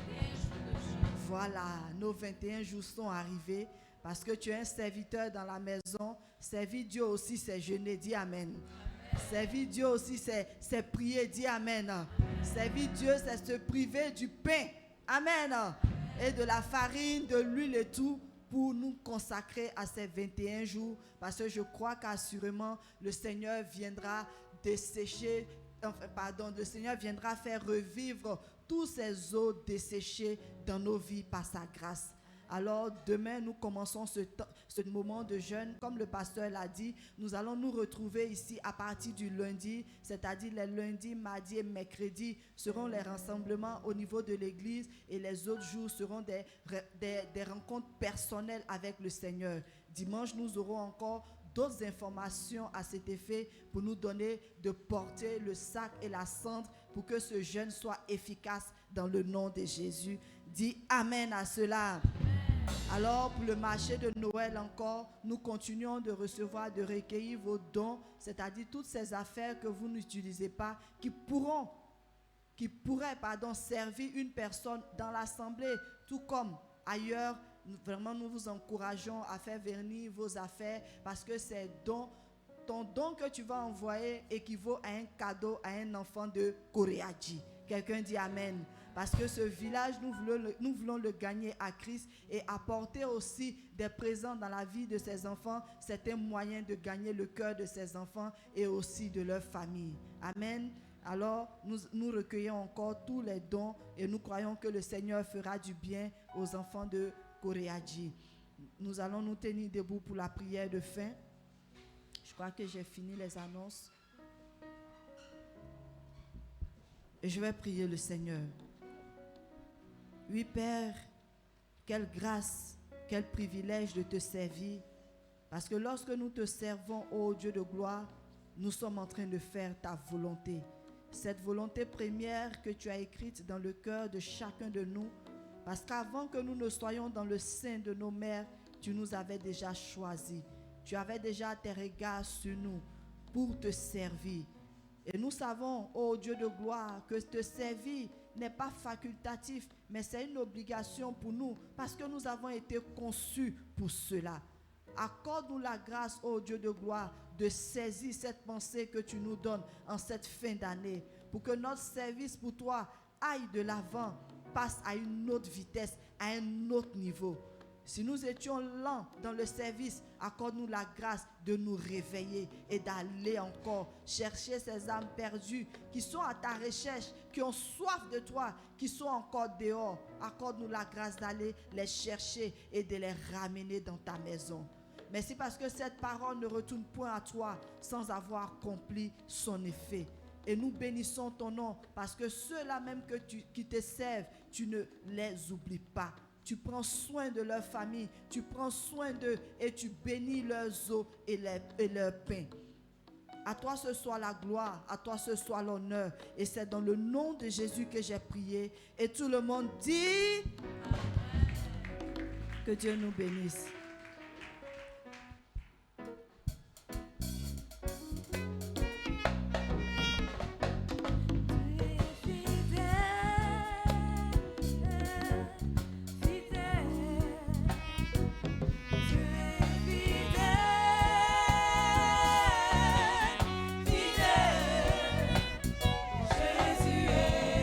de jeûne. Voilà, nos 21 jours sont arrivés parce que tu es un serviteur dans la maison. Servir Dieu aussi, c'est jeûner. Dis amen. Servir Dieu aussi, c'est prier. Dis amen. Servir Dieu, c'est se priver du pain. Amen. Et de la farine, de l'huile et tout, pour nous consacrer à ces 21 jours, parce que je crois qu'assurément le Seigneur viendra dessécher, le Seigneur viendra faire revivre tous ces eaux desséchées dans nos vies par sa grâce. Alors demain, nous commençons ce moment de jeûne. Comme le pasteur l'a dit, nous allons nous retrouver ici à partir du lundi, c'est-à-dire les lundis, mardis et mercredis seront les rassemblements au niveau de l'église et les autres jours seront des rencontres personnelles avec le Seigneur. Dimanche, nous aurons encore d'autres informations à cet effet pour nous donner de porter le sac et la cendre pour que ce jeûne soit efficace dans le nom de Jésus. Dis Amen à cela. Alors pour le marché de Noël encore, nous continuons de recevoir, de recueillir vos dons, c'est-à-dire toutes ces affaires que vous n'utilisez pas, qui pourraient servir une personne dans l'assemblée, tout comme ailleurs, vraiment nous vous encourageons à faire venir vos affaires parce que c'est ton don que tu vas envoyer équivaut à un cadeau à un enfant de Koreadji. Quelqu'un dit Amen. Parce que ce village, nous voulons le gagner à Christ et apporter aussi des présents dans la vie de ses enfants. C'est un moyen de gagner le cœur de ses enfants et aussi de leur famille. Amen. Alors, nous recueillons encore tous les dons et nous croyons que le Seigneur fera du bien aux enfants de Koreadji. Nous allons nous tenir debout pour la prière de fin. Je crois que j'ai fini les annonces. Et je vais prier le Seigneur. Oui, Père, quelle grâce, quel privilège de te servir. Parce que lorsque nous te servons, ô Dieu de gloire, nous sommes en train de faire ta volonté. Cette volonté première que tu as écrite dans le cœur de chacun de nous. Parce qu'avant que nous ne soyons dans le sein de nos mères, tu nous avais déjà choisis. Tu avais déjà tes regards sur nous pour te servir. Et nous savons, ô Dieu de gloire, que te servir n'est pas facultatif, mais c'est une obligation pour nous, parce que nous avons été conçus pour cela. Accorde-nous la grâce, ô Dieu de gloire, de saisir cette pensée que tu nous donnes en cette fin d'année, pour que notre service pour toi aille de l'avant, passe à une autre vitesse, à un autre niveau. Si nous étions lents dans le service, accorde-nous la grâce de nous réveiller et d'aller encore chercher ces âmes perdues qui sont à ta recherche, qui ont soif de toi, qui sont encore dehors. Accorde-nous la grâce d'aller les chercher et de les ramener dans ta maison. Merci parce que cette parole ne retourne point à toi sans avoir accompli son effet. Et nous bénissons ton nom parce que ceux-là même qui te servent, tu ne les oublies pas. Tu prends soin de leur famille, tu prends soin d'eux et tu bénis leurs os et leur pain. À toi ce soit la gloire, à toi ce soit l'honneur. Et c'est dans le nom de Jésus que j'ai prié. Et tout le monde dit que Dieu nous bénisse.